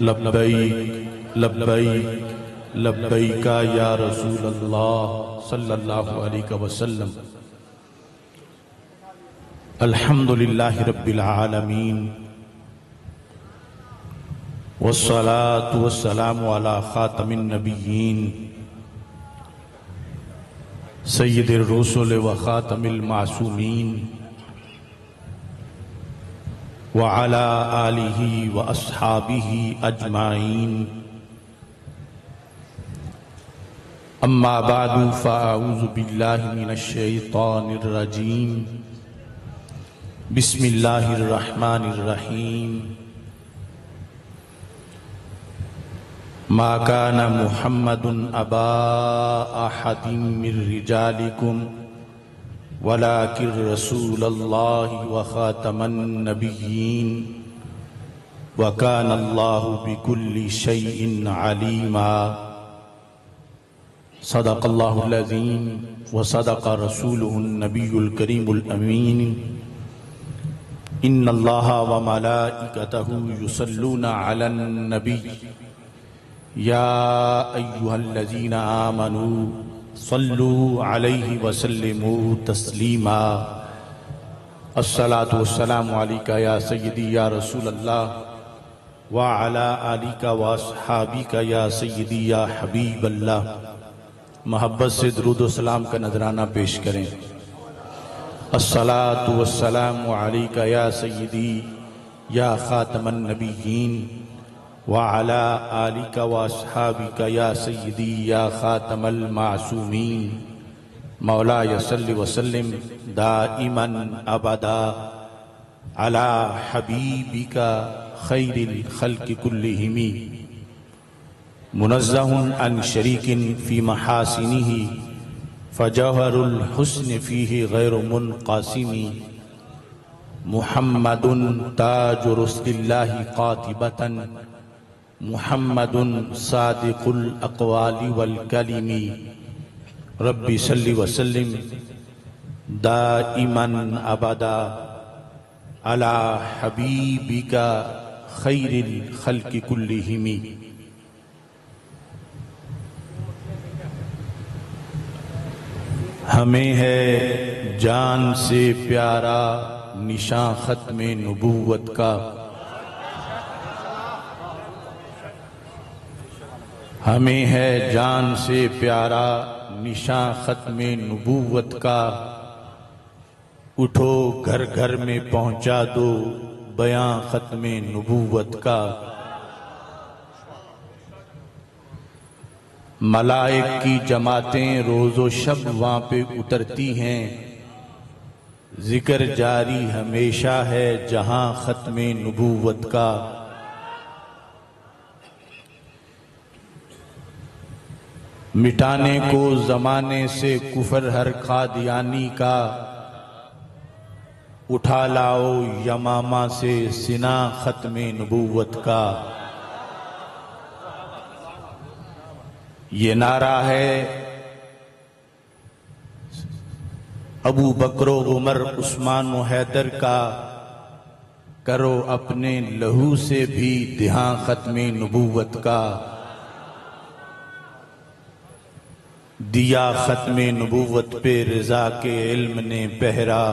लब्बैक लब्बैक लब्बैका या रसूल अल्लाह सल्लल्लाहु अलैहि वसल्लम। अल्हम्दुलिल्लाहि रब्बिल आलमीन वस्सलातु वस्सलामु अला खातमिन नबिय्यीन सय्यिदिर रुसूल व खातमिल मासूमीन व अला आलिहि व अस्हाबिहि अजमाइन। अम्मा बादु फ़अऊज़ु बिल्लाहि मिनश शैतानिर रजीम। बिस्मिल्लाहिर रहमानिर रहीम। मा काना मुहम्मदुन अबा अहदिम मिर रिजालिकुम वलाकिन रसूलल्लाहि व खातमन नबिय्यीन व काना अल्लाहु बिकुल्लि शैइन अलीमा। सदक़ल्लाहुल अज़ीम व सदक़ रसूलुहुन नबियुल करीमुल अमीन। इन्नल्लाह व मलाइकतहु युसल्लूना अलन नबी या अय्युहल्लज़ीना आमनू सल्लू अलैहि व सल्लिमू तस्लीमा। अस्सलातु वस्सलामु अलैका या सय्यदी या रसूल अल्लाह व अला आलिका व अस्हाबिका या सय्यदी या हबीब अल्लाह। मोहब्बत से दुरूद व सलाम का नजराना पेश करें। अस्सलातु वस्सलामु अलैका या सय्यदी या खातमन नबिय्यीन व अला आलिका व अस्हाबिका या सय्यदी या खातमल मासूमीन। मौलाया सल्लि व सल्लिम दाइमन अबदा अला हबीबिका खैरिल खल्क़ि कुल्लिहिमी। मुनज़्ज़हुन अन शरीकिन फ़ी महासिनिही फ़जौहरुल हुस्न फ़ीही गैरु मुनक़ासिमी। मुहम्मदुन ताजु रुसलिल्लाहि क़ातिबतन मुहम्मदुन सादिक़ुल अक़वालि वल कलिमी। रब्बि सल्लि व सल्लिम दाइमन अबदा अला हबीबिका खैरिल खल्क़ि कुल्लिहिमी। हमें है जान से प्यारा निशान ख़त्मे नबूवत का। हमें है जान से प्यारा निशान ख़त्मे नबूवत का। उठो घर घर में पहुंचा दो बयां ख़त्मे नबूवत का। मलाइक की जमातें रोज़ो शब वहाँ पे उतरती हैं। जिक्र जारी हमेशा है जहां ख़त्मे नबूवत का। मिटाने को ज़माने से कुफर हर कादियानी का। उठा लाओ यमामा से सिना ख़त्मे नबूवत का। ये नारा है अबू बकर उमर उस्मान व हैदर का। करो अपने लहू से भी दिहां ख़त्मे नबूवत का। दिया ख़त्मे नबूवत पे रिज़ा के इल्म ने पहरा।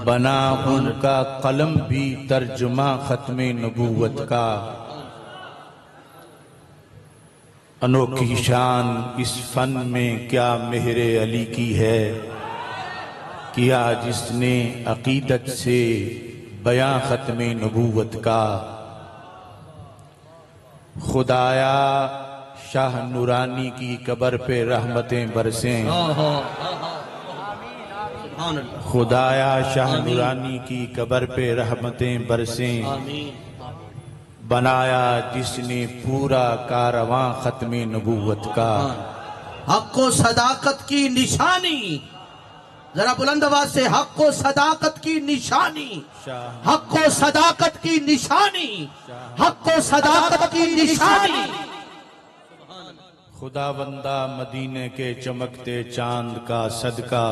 बना उनका कलम भी तर्जुमा ख़त्मे नबूवत का। अनोखी शान इस फन में क्या मेहरे अली की है। किया जिसने अकीदत से बयां ख़त्मे नबूवत का। खुदाया शाह नूरानी की कब्र पे रहमतें बरसें। खुदाया शाह नूरानी की कब्र पे रहमतें बरसें। बनाया जिसने पूरा कारवां ख़त्मे नबूवत का। हक़ व सदाकत की निशानी, जरा बुलंद आवाज से, हक़ व सदाकत की निशानी, हक़ व सदाकत की निशानी, हक़ व सदाकत की निशानी। खुदा बंदा मदीने के चमकते चांद का सदका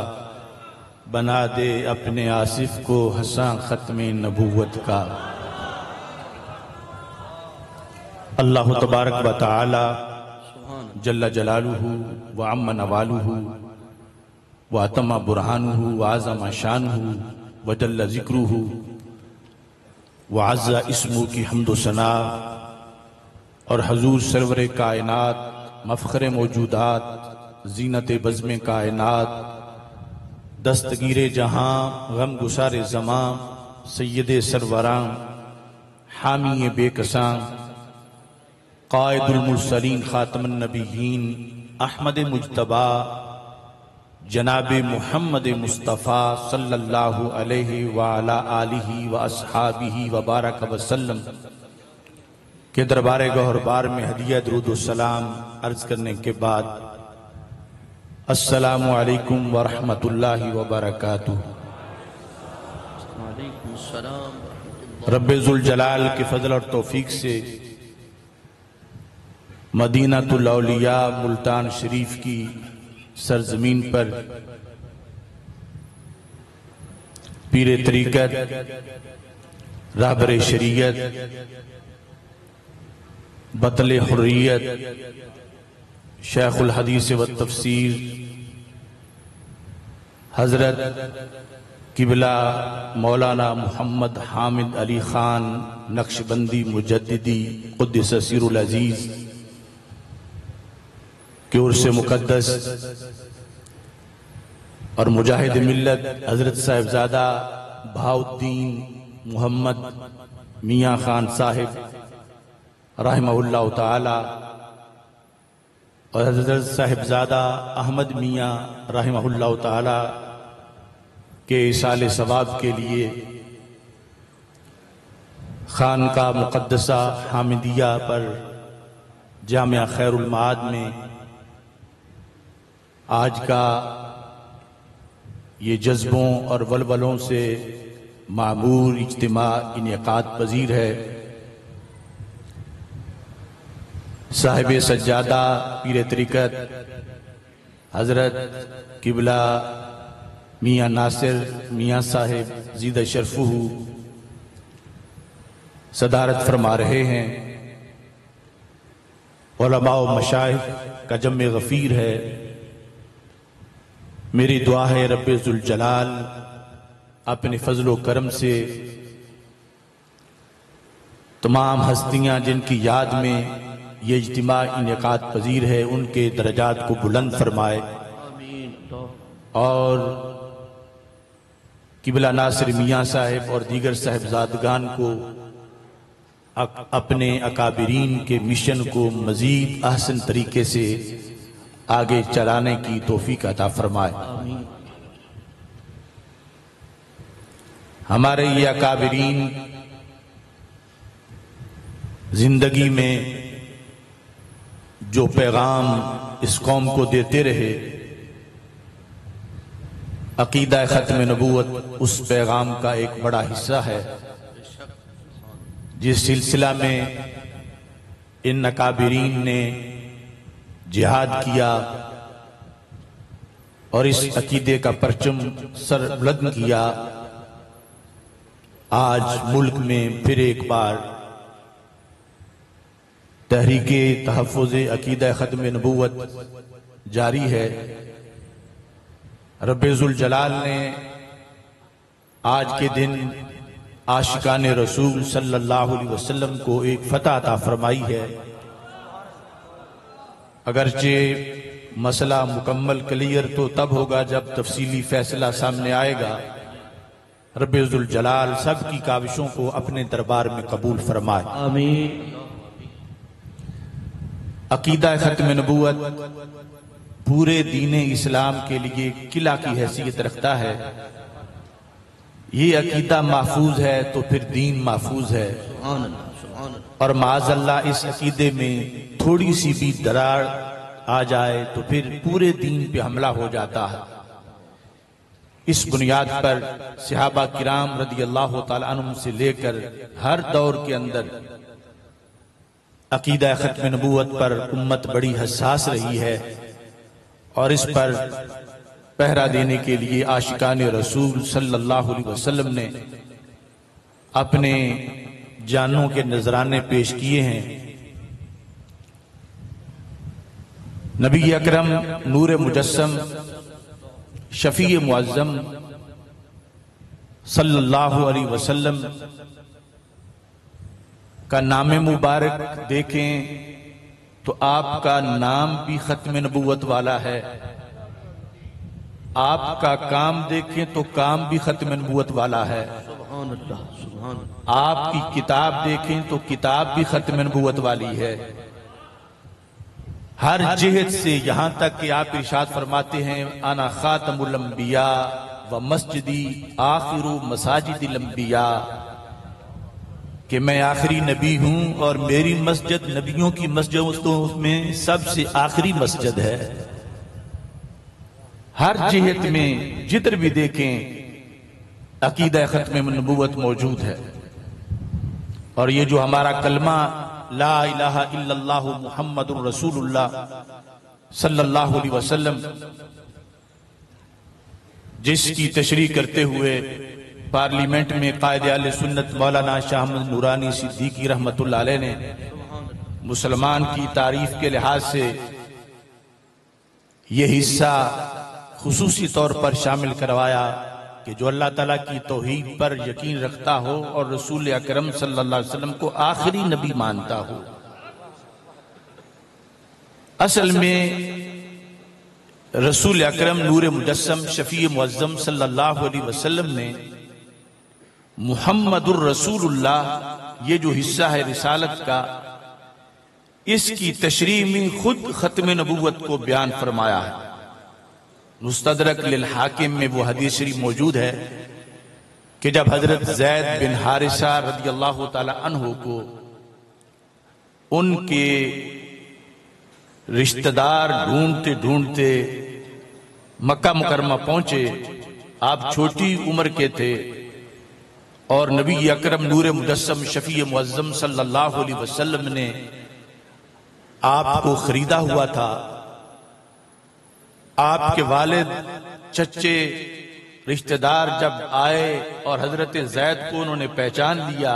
बना दे अपने आसिफ को हंसा ख़त्मे नबूवत का। अल्लाह तबारक व तआला जल्ल जलालुहु व अम्मा नवालुहु व अतमा बुरहानुहु व आज़मा शानुहु व जल्ल ज़िक्रुहु व अज़्ज़ा इस्मुहु की हम्दो सना और हजूर सरवर कायनात मफ़ख़र मौजूदात ज़ीनत बज़्म कायनात दस्तगीर जहां गम गुसार ज़मां सय्यद सरवरां हामी बेकसां क़ाइदुल मुरसलीन ख़ातमुन नबिय्यीन अहमद मुज्तबा जनाब मुहम्मद मुस्तफ़ा सल्लल्लाहु अलैहि व अला आलिहि व अस्हाबिहि व बारक वसल्लम के दरबार गौहरबार में हदिया दुरूद व सलाम अर्ज करने के बाद अस्सलामु अलैकुम व रहमतुल्लाहि व बरकातुहू। रब्बे ज़ुल जलाल के फजल और तौफीक से मदीनातुल औलिया मुल्तान शरीफ की सरजमीन पर पीरे तरीक़त रहबर शरीयत बतले हुर्रियत शेखुल हदीस व तफसीर हजरत किबला मौलाना मोहम्मद हामिद अली खान नक्शबंदी मुजद्दिदी क़ुद्दस सिरुल अज़ीज़ की ओर से मुक़द्दस और मुजाहिद मिल्लत हजरत साहिबजादा बहाउद्दीन मोहम्मद मियाँ खान साहिब रहमहुल्लाह ताला और हजरत साहिबजादा अहमद मियाँ रहमहुल्लाह ताला के इसाले सवाब के लिए खानका मुक़द्दसा हामिदिया पर जामिया खैरुल माद में आज का ये जज्बों और वलवलों से मामूर इज्तिमा इनेकाद पजीर है। साहिब सज्जादा पीर तरीक़त हजरत किबला मियाँ नासिर मियाँ साहिब ज़ीद शरफुहु सदारत फरमा रहे हैं। उलमा व मशाइख का जम्मे गफ़ीर है। मेरी दुआ है रब्बे ज़ुल जलाल अपने फजलो करम से तमाम हस्तियाँ जिनकी याद में ये इज्तिमा इनेकाद पजीर है उनके दरजात को बुलंद फरमाए और किबला नासिर मियाँ साहिब और दीगर साहिबजादगान को अपने अकाबिरीन के मिशन को मजीद अहसन तरीके से आगे चलाने की तौफीक अता फरमाए। हमारे ये अकाबिरीन जिंदगी में जो पैगाम इस कौम को देते रहे, अकीदा खत्म नबूवत उस पैगाम का एक बड़ा हिस्सा है। जिस सिलसिला में इन अकाबिरीन ने जिहाद किया और इस अकीदे का परचम सर बुलंद किया, आज मुल्क में फिर एक बार तहरीके तहफ़्फ़ुज़े अकीदा खत्म नबूवत जारी है। रब्बे ज़ुल जलाल ने आज के दिन आशिकान रसूल सल्लल्लाहु अलैहि वसल्लम को एक फतह अता फरमाई है। अगरचे मसला मुकम्मल क्लियर तो तब होगा जब तफसीली फैसला सामने आएगा। रब्बे ज़ुल जलाल सब की काविशों को अपने दरबार में कबूल फरमाए, आमीन। अकीदा खत्म नबूवत पूरे दीन इस्लाम के लिए किला की हैसियत रखता है। ये अकीदा महफूज है तो फिर दीन महफूज है, और माज़अल्लाह इस अकीदे में थोड़ी सी भी दरार आ जाए तो फिर पूरे दीन पे हमला हो जाता है। इस बुनियाद पर सहाबा किराम रदी अल्लाह तआला अन्हुम से लेकर हर दौर के अंदर अकीदा खत्म नबूवत पर उम्मत बड़ी हसास रही है, और इस पर पहरा देने के लिए आशिकान रसूल सल्लल्लाहु अलैहि वसल्लम ने अपने जानों के नजराने पेश किए हैं। नबी अकरम नूर मुजस्सम शफी मुअज़्ज़म सल्लल्लाहु अलैहि वसल्लम का नाम मुबारक देखें तो आपका नाम भी खत्म नबूवत वाला है, आपका काम देखें तो काम भी खत्म नबूवत वाला है, आपकी किताब देखें तो किताब भी खत्म नबूवत वाली है। हर जिहत से यहां तक कि आप इरशाद फरमाते हैं आना खातमुल अंबिया व मस्जिदी आखिरु मसाजिदिल अंबिया, कि मैं आखिरी नबी हूं और मेरी मस्जिद नबियों की मस्जिदों में सबसे आखिरी मस्जिद है। हर जिहत में जिधर भी देखें अकीदा खत्म नबूवत मौजूद है। और ये जो हमारा कलमा ला इलाहा इल्लल्लाहु मुहम्मदुर रसूलुल्लाह सल्लल्लाहु अलैहि वसल्लम, जिसकी तशरीह करते हुए पार्लियामेंट में कायदे अहले सुन्नत मौलाना शाह अहमद नूरानी सिद्दीकी रहमतुल्लाह अलैह ने मुसलमान की तारीफ के लिहाज से यह हिस्सा खुसूसी तौर पर शामिल करवाया कि जो अल्लाह ताला की तौहीद पर यकीन रखता हो और रसूल अकरम सल्लल्लाहु अलैहि वसल्लम को आखिरी नबी मानता हो। असल में रसूल अकरम नूर मुजस्सम शफी मुअज़्ज़म सल्लल्लाहु अलैहि वसल्लम ने मुहम्मदुर रसूलुल्लाह ये जो हिस्सा है रिसालत का, इसकी तशरीह में खुद खत्म नबूवत को बयान फरमाया है। मुस्तदरक लिल हाकिम में वो हदीस शरीफ मौजूद है कि जब हजरत ज़ैद बिन हारिसा रदियल्लाहु ताला अन्हु को उनके रिश्तेदार ढूंढते ढूंढते मक्का मुकरमा पहुंचे, आप छोटी उम्र के थे और नबी अकरम नूर मुजस्सम शफी मुअज़्ज़म सल्लल्लाहु अलैहि वसल्लम ने आपको खरीदा हुआ था। आपके वालिद चच्चे रिश्तेदार जब आए और हजरत ज़ैद को उन्होंने पहचान लिया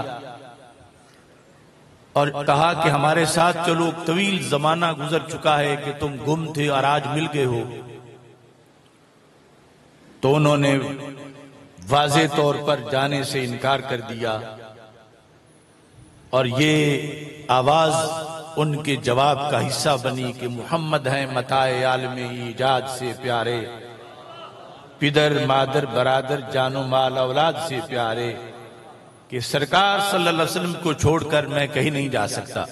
और कहा कि हमारे साथ चलो, तवील जमाना गुजर चुका है कि तुम गुम थे और आज मिल गए हो, तो उन्होंने वाज़े तौर पर जाने से इनकार कर दिया। और ये आवाज उनके जवाब का हिस्सा बनी कि मुहम्मद हैं मताए आलम ईजाद से प्यारे, पिदर मादर बरादर जानो माल औलाद से प्यारे, कि सरकार सल्लल्लाहु अलैहि वसल्लम को छोड़कर मैं कहीं नहीं जा सकता।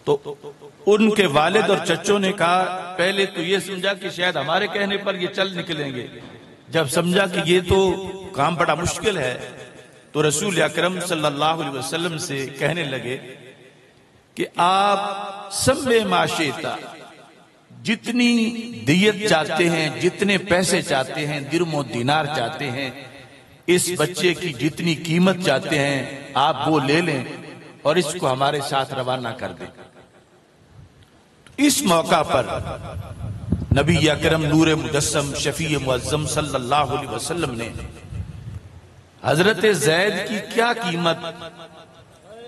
तो उनके वालिद और चच्चों ने कहा, पहले तो ये समझा कि शायद हमारे कहने पर ये चल निकलेंगे, जब समझा कि ये तो काम बड़ा मुश्किल है तो रसूल अकरम सल्लल्लाहु अलैहि वसल्लम से कहने लगे कि आप सम्मे माशेता, जितनी दियत चाहते हैं, जितने पैसे चाहते हैं, दिरमो दिनार चाहते हैं, इस बच्चे की जितनी कीमत चाहते हैं आप वो ले लें और इसको हमारे साथ रवाना कर दें। इस मौका पर नबी अकरम नूर मुजस्सम शफी मुअज़्ज़म सल्लल्लाहु अलैहि वसल्लम ने हजरत ज़ैद की क्या कीमत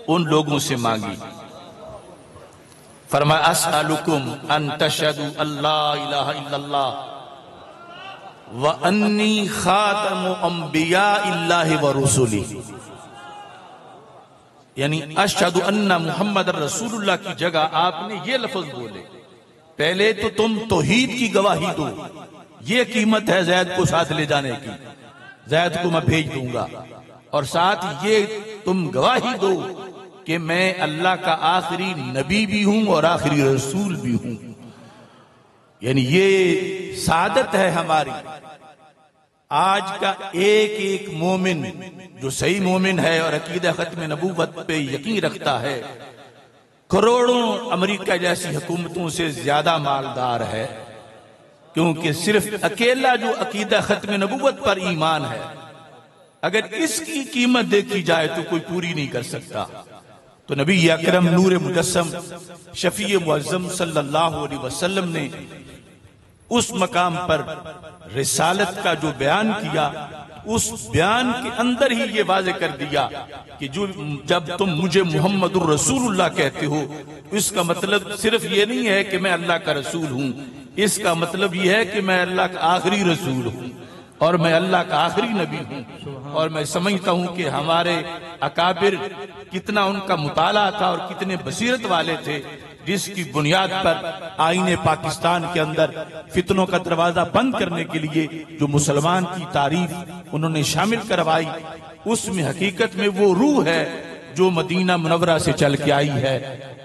उन लोगों से मांगी। फरमाया, अस्अलुकुम अन तशहदु अल्ला इलाहा इल्लल्लाह व अन्नी खातमु अंबिया इल्लाहि व रुसुली, यानी अशहदु अन्ना मुहम्मद रसूलुल्लाह की जगह आपने ये लफ्ज बोले। पहले तो तुम तौहीद की गवाही दो, ये कीमत है ज़ैद को साथ ले जाने की, ज़ैद को मैं भेज दूंगा, और साथ ये तुम गवाही दो कि मैं अल्लाह का आखिरी नबी भी हूं और आखिरी रसूल भी हूं। यानी ये सादत है हमारी। आज का एक एक मोमिन जो सही मोमिन है और अकीदा खत्म नबूवत पे यकीन रखता है, करोड़ों अमेरिका जैसी हुकूमतों से ज्यादा मालदार है, क्योंकि सिर्फ अकेला जो अकीदा खत्म नबूवत पर ईमान है, अगर इसकी कीमत देखी जाए तो कोई पूरी नहीं कर सकता। तो नबी अकरम नूर मुजस्सम शफी मुअज़्ज़म सल्लल्लाहु अलैहि वसल्लम ने उस मकाम पर रिसालत का जो बयान किया, उस बयान के अंदर ही ये वाज़े कर दिया कि जो जब तुम मुझे मुहम्मदुर रसूलुल्लाह कहते हो इसका मतलब सिर्फ ये नहीं है कि मैं अल्लाह का रसूल हूँ, इसका मतलब ये है कि मैं अल्लाह का आखिरी रसूल हूँ और मैं अल्लाह का आखिरी नबी हूँ। और मैं समझता हूँ कि हमारे अकाबिर कितना उनका मुताला था और कितने बसीरत वाले थे, जिसकी बुनियाद पर आईने पाकिस्तान के अंदर फितनों का दरवाजा बंद करने के लिए जो मुसलमान की तारीफ उन्होंने शामिल करवाई, उसमें हकीकत में वो रूह है जो मदीना मुनव्वरा से चल के आई है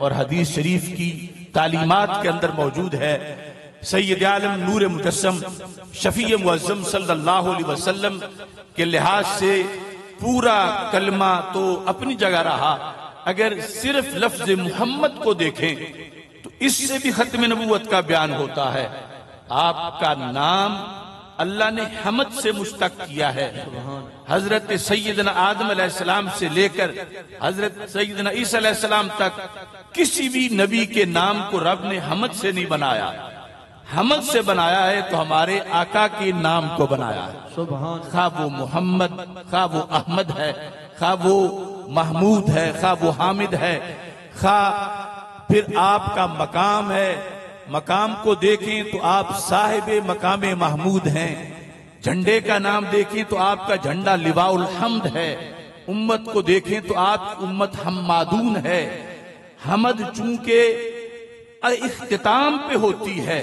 और हदीस शरीफ की तालीमात के अंदर मौजूद है। सैयद आलम नूर मुजस्सम शफी मुअज्जम सल्लल्लाहु अलैहि वसल्लम के लिहाज से पूरा कलमा तो अपनी जगह रहा, अगर सिर्फ लफ्ज मोहम्मद को देखें तो इससे भी खत्म नबूवत का बयान होता है। आपका नाम अल्लाह ने हमद से मुश्तक किया है। हजरत सैयदना आदम अलैहिस्सलाम से लेकर हजरत सैयदना ईसा अलैहिस्सलाम तक किसी भी नबी के नाम को रब ने हमद से नहीं बनाया। हमद से बनाया है तो हमारे आका के नाम को बनाया है। खा वो मोहम्मद, खा वो अहमद है, खा वो महमूद है, खा वो हामिद है, खा फिर आपका मकाम है, मकाम को देखें तो आप साहिब मकाम महमूद हैं। झंडे का नाम देखें तो आपका झंडा लिवाउल हम्द है। उम्मत को देखें तो आप उम्मत हम्मादून है। हमद चूंकि इख्तिताम पे होती है,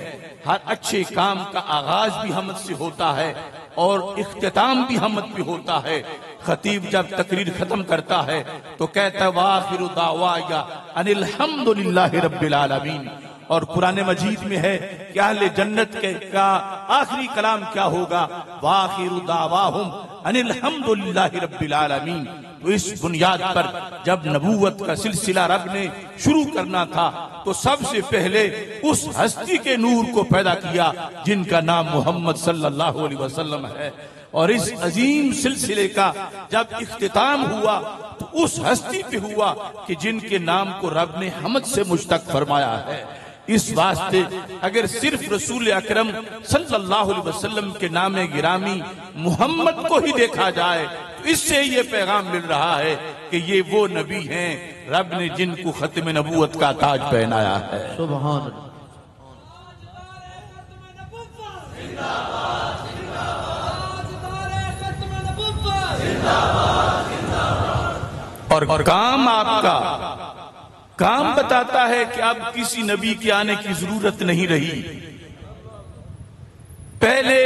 हर अच्छे काम का आगाज भी हमद से होता है और इख्तिताम भी हमद पे होता है। खतीब जब तकरीर खत्म करता है तो कहता है वाखिरु दावाया अनिल हम्दुलिल्लाहि रब्बिल आलमीन। और कुरान मजीद में है कि अहले जन्नत का आखिरी कलाम क्या होगा, वाखिरु दावाहुम अनिल हम्दुलिल्लाहि रब्बिल आलमीन। तो इस बुनियाद पर जब नबूवत का सिलसिला रब ने शुरू करना था तो सबसे पहले उस हस्ती के नूर को पैदा किया जिनका नाम मोहम्मद सल्लल्लाहु अलैहि वसल्लम है। और इस अजीम सिलसिले का जब इख्तिताम हुआ तो उस हस्ती पे हुआ कि जिनके नाम को रब ने हमद से मुश्तक फरमाया है। इस वास्ते अगर सिर्फ रसूल अकरम सल्लल्लाहु अलैहि वसल्लम के नाम गिरामी मोहम्मद को ही देखा जाए तो इससे ये पैगाम मिल रहा है कि ये वो नबी हैं रब ने जिनको खत्म नबूवत का ताज पहनाया है। सुभान और काम आपका काम बताता है कि अब किसी नबी के आने की जरूरत नहीं रही। पहले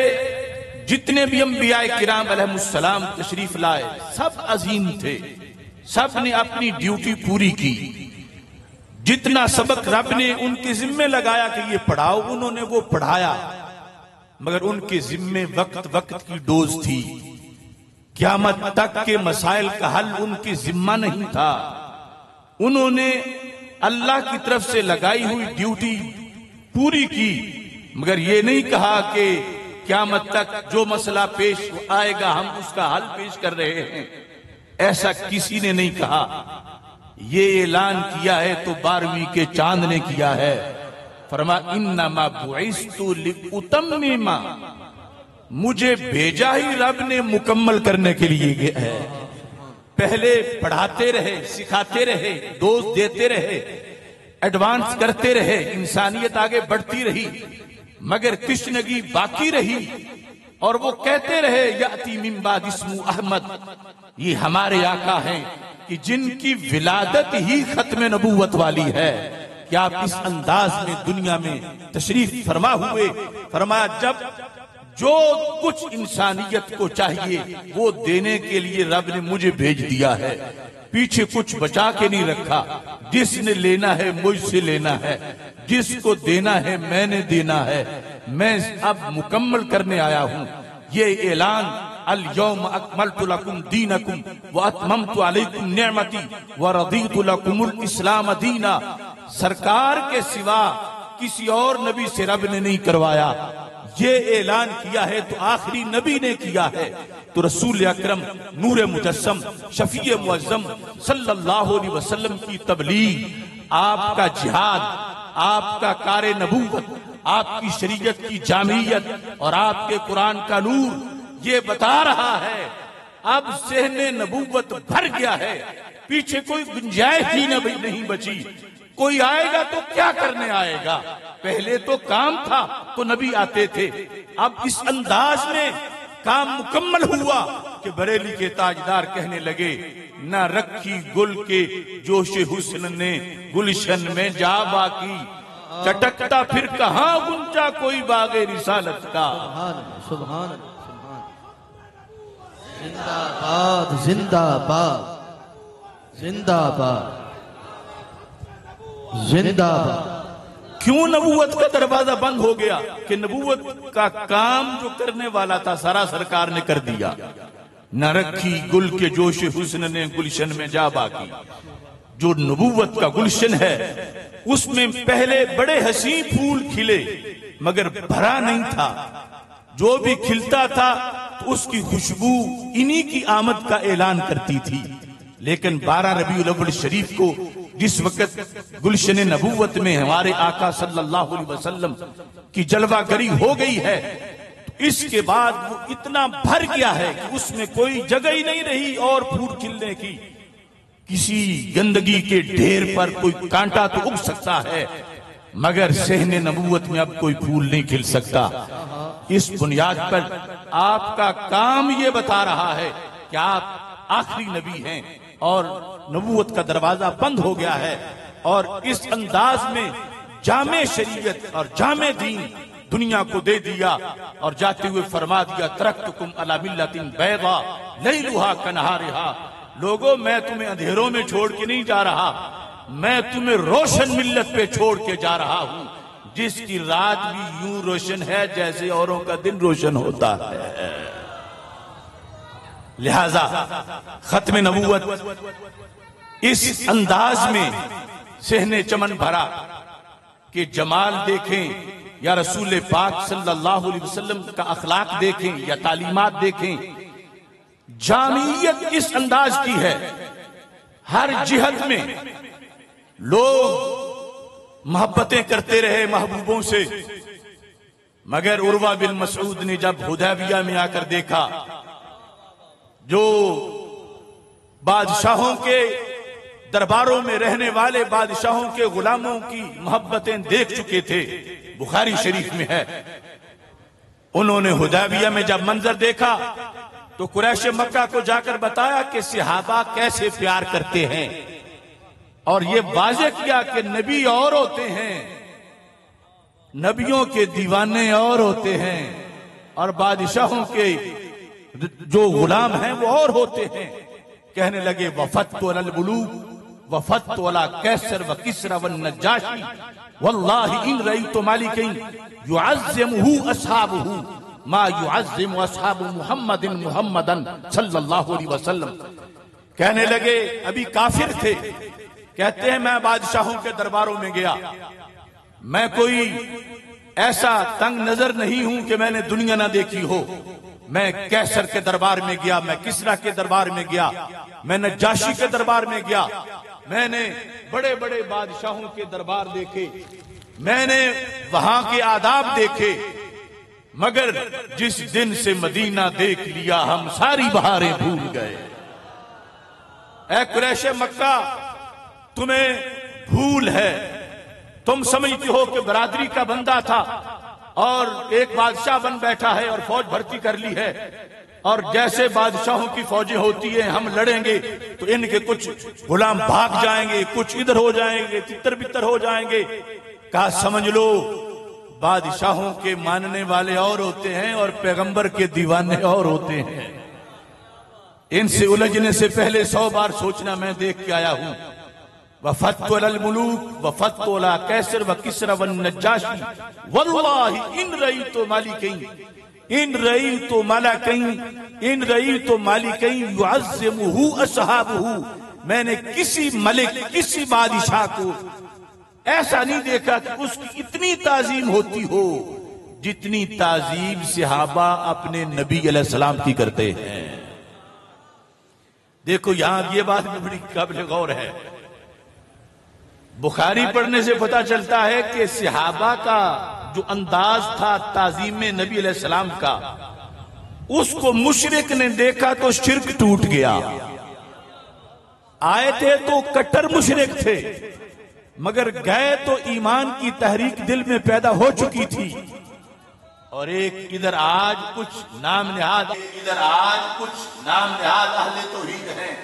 जितने भी अंबिया किराम अलैहिमुस्सलाम तशरीफ लाए सब अजीम थे, सब ने अपनी ड्यूटी पूरी की। जितना सबक रब ने उनके जिम्मे लगाया कि ये पढ़ाओ, उन्होंने वो पढ़ाया, मगर उनके जिम्मे वक्त वक्त की डोज थी। क़यामत तक के मसाइल का हल उनके जिम्मा नहीं था। उन्होंने अल्लाह की तरफ से लगाई हुई ड्यूटी पूरी की, मगर ये नहीं कहा कि क़यामत तक जो मसला पेश आएगा हम उसका हल पेश कर रहे हैं। ऐसा किसी ने नहीं कहा। ये ऐलान किया है तो 12वीं के चांद ने किया है। फरमा इन्नमा बुइस्तु लिउतम्मिमा, मुझे भेजा ही रब ने मुकम्मल करने के लिए है। पहले पढ़ाते रहे, सिखाते रहे, दोस्त देते रहे, एडवांस करते रहे, इंसानियत आगे बढ़ती रही, मगर कृष्णगी बाकी रही। और वो कहते रहे याती मिन बाद इस्मु अहमद, ये हमारे आका हैं कि जिनकी विलादत ही खत्म नबूवत वाली है। कि आप इस अंदाज में दुनिया में तशरीफ फरमा हुए। फरमाया जब जो कुछ इंसानियत को चाहिए वो देने के लिए रब ने मुझे भेज दिया है, पीछे कुछ बचा के नहीं रखा। जिसने लेना है मुझसे लेना है, जिसको देना है मैंने देना है। मैं अब मुकम्मल करने आया हूँ। ये ऐलान अल यौम अकमलतु लकुम दीनकुम व अतममतु अलैकुम निअमती व रदीतु लकुमुल इस्लाम दीना, सरकार के सिवा किसी और नबी से रब ने नहीं करवाया। ये ऐलान किया है तो आखिरी नबी ने किया है। तो रसूल अकरम नूर मुजस्सम शफी मुअज्जम सल्लल्लाहु अलैहि वसल्लम की तबलीग, आपका जिहाद, आपका कारे नबूवत, आपकी शरीयत की जामियत और आपके कुरान का नूर ये बता रहा है अब सहने नबूवत भर गया है। पीछे कोई गुंजाइश ही नहीं बची, कोई आएगा तो क्या करने आएगा, पहले तो काम था तो नबी आते थे। अब इस अंदाज में काम मुकम्मल हुआ कि बरेली के ताजदार कहने लगे, न रखी गुल के जोश हुस्न ने गुलशन में जा बाकी, चटकता फिर कहां गुंजा कोई बागे रिसालत का। सुभान अल्लाह, सुभान। जिंदाबाद जिंदाबाद जिंदाबाद जिंदाबाद। क्यों नबूवत का दरवाजा बंद हो गया कि नबूवत का काम जो करने वाला था सारा सरकार ने कर दिया। न रखी गुल के जोश हुस्न ने गुलशन में जा बाकी, जो नबूवत का गुलशन है उसमें पहले बड़े हसीन फूल खिले मगर भरा नहीं था। जो भी खिलता था तो उसकी खुशबू इन्हीं की आमद का ऐलान करती थी। लेकिन 12 रबीउल अव्वल शरीफ को जिस वक्त गुलशन नबूवत में हमारे आका सल्लल्लाहु अलैहि वसल्लम की जलवागरी हो गई है, तो इसके बाद वो इतना भर गया है कि उसमें कोई जगह ही नहीं रही और फूल खिलने की। किसी गंदगी के ढेर पर कोई कांटा तो उग सकता है मगर सहने नबूवत में अब कोई फूल नहीं खिल सकता। इस बुनियाद पर आपका काम ये बता रहा है कि आप आखिरी नबी हैं और नबूवत का दरवाजा बंद हो गया है। और इस अंदाज में जामे शरीयत और जामे दीन दुनिया को दे दिया और जाते हुए फरमा दिया, तरक्तुकुम अला मिल्लतिन बैदा लैलुहा कनहारिहा। लोगों, मैं तुम्हें अंधेरों में छोड़ के नहीं जा रहा, मैं तुम्हें रोशन मिल्लत पे छोड़ के जा रहा हूं, जिसकी रात भी यूं रोशन है जैसे औरों का दिन रोशन होता है। लिहाजा खत्म नबूवत इस अंदाज में सहने चमन भरा कि जमाल देखें या रसूल पाक सल्लल्लाहु अलैहि वसल्लम का अखलाक देखें या तालीमात देखें। जामियत इस अंदाज की है, हर जिहत में लोग मोहब्बतें करते रहे महबूबों से, मगर उर्वा बिन मसूद ने जब हुदैबिया में आकर देखा, जो बादशाहों के दरबारों में रहने वाले बादशाहों के गुलामों की मोहब्बतें देख चुके थे, बुखारी शरीफ में है, उन्होंने हुदैबिया में जब मंजर देखा तो कुरैश मक्का को जाकर बताया कि सहाबा कैसे प्यार करते हैं, और ये वाज़ेह किया कि नबी और होते हैं, नबियों के दीवाने और होते हैं, और बादशाहों के जो गुलाम हैं वो और होते हैं। कहने लगे, वफत अल मुलूक वफत अला कैसर व किसरा व नज्जाशी वल्लाहि इन रईतु मालिकैन युअज़्ज़िमुहु अस्हाबुहु मा युअज़्ज़िमु अस्हाबु मुहम्मदिन मुहम्मदन सल्लल्लाहु अलैहि वसल्लम। कहने लगे, अभी काफिर थे, कहते हैं मैं बादशाहों के दरबारों में गया, मैं कोई ऐसा तंग नजर नहीं हूं कि मैंने दुनिया ना देखी हो। मैं कैसर के दरबार में गया, मैं किसरा के दरबार में गया, मैं नज्जाशी के दरबार में गया, मैंने बड़े बड़े बादशाहों के दरबार देखे, मैंने वहां के आदाब देखे, मगर जिस दिन से मदीना देख लिया हम सारी बहारें भूल गए। ऐ कुरैश मक्का, तुम्हें भूल है, तुम समझते हो कि बरादरी का बंदा था और एक बादशाह बन बैठा है और फौज भर्ती कर ली है, और जैसे बादशाहों की फौजें होती हैं, हम लड़ेंगे तो इनके कुछ गुलाम भाग जाएंगे, कुछ इधर हो जाएंगे, तितर बितर हो जाएंगे। कहा समझ लो, बादशाहों के मानने वाले और होते हैं और पैगंबर के दीवाने और होते हैं। इनसे उलझने से पहले 100 बार सोचना, मैं देख के आया हूं। वफत अल मुलूक वफत अला कैसर व किसरा व नज्जाशी वल्लाहि इन रईतु मालिकैन इन रईतु मालिकैन इन रईतु मालिकैन युअज़्ज़िमुहु अस्हाबुहु। मैंने किसी मलिक, किसी बादशाह को ऐसा नहीं देखा कि उसकी इतनी ताजीम होती हो जितनी ताजीम सहाबा अपने नबी अलैहिस्सलाम की करते हैं। देखो, यहां ये बात भी बड़ी काबिल गौर है। बुखारी पढ़ने से पता चलता है कि सहाबा का जो अंदाज था ताजीम नबी अलैहिस्सलाम का, उसको मुशरिक ने देखा तो शिर्क टूट गया। आए थे तो कट्टर मुशरिक थे, मगर गए तो ईमान की तहरीक दिल में पैदा हो चुकी थी। और एक इधर आज कुछ नाम निहाद अहले तौहीद हैं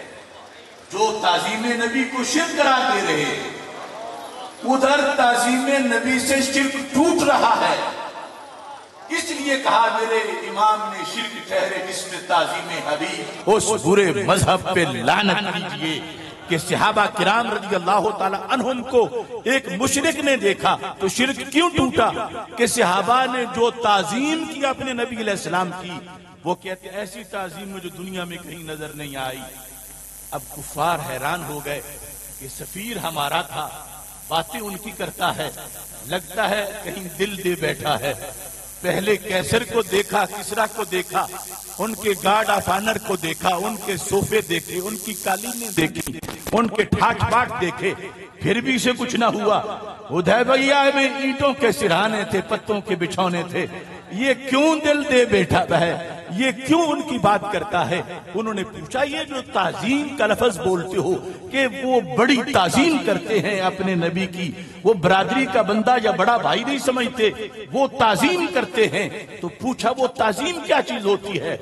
जो ताजीम नबी को शिर्क करार दे रहे, उधर ताजीम नबी से शिर्क टूट रहा है। इसलिए कहा मेरे इमाम ने शिर्क ठहरे जिसमें ताजीम हबीब। उस बुरे मजहब पे लानत कीजिए कि सहाबा किराम रज़ी अल्लाह ताला अन्हुम को एक मुशरिक ने देखा तो शिर्क क्यों टूटा? कि सहाबा ने जो ताजीम की अपने नबी अलैहिस्सलाम की, वो कहते ऐसी ताजीम मुझे दुनिया में कहीं नजर नहीं आई। अब कुफार हैरान हो गए कि सफीर हमारा था, बातें उनकी करता है, लगता है कहीं दिल दे बैठा है। पहले कैसर को देखा, किसरा को देखा, उनके गार्ड ऑफ ऑनर को देखा, उनके सोफे देखे, उनकी कालीनें देखी, उनके ठाठ बाट देखे, फिर भी इसे कुछ ना हुआ। हुदैबिया में ईंटों के सिरहाने थे, पत्तों के बिछौने थे। ये क्यों दिल दे बैठा है, ये क्यों उनकी बात करता है? उन्होंने पूछा ये जो ताजीम का लफ्ज बोलते हो कि वो बड़ी ताजीम करते हैं अपने नबी की, वो बरादरी का बंदा या बड़ा भाई नहीं समझते, वो ताजीम करते हैं, तो पूछा वो ताजीम क्या चीज होती है?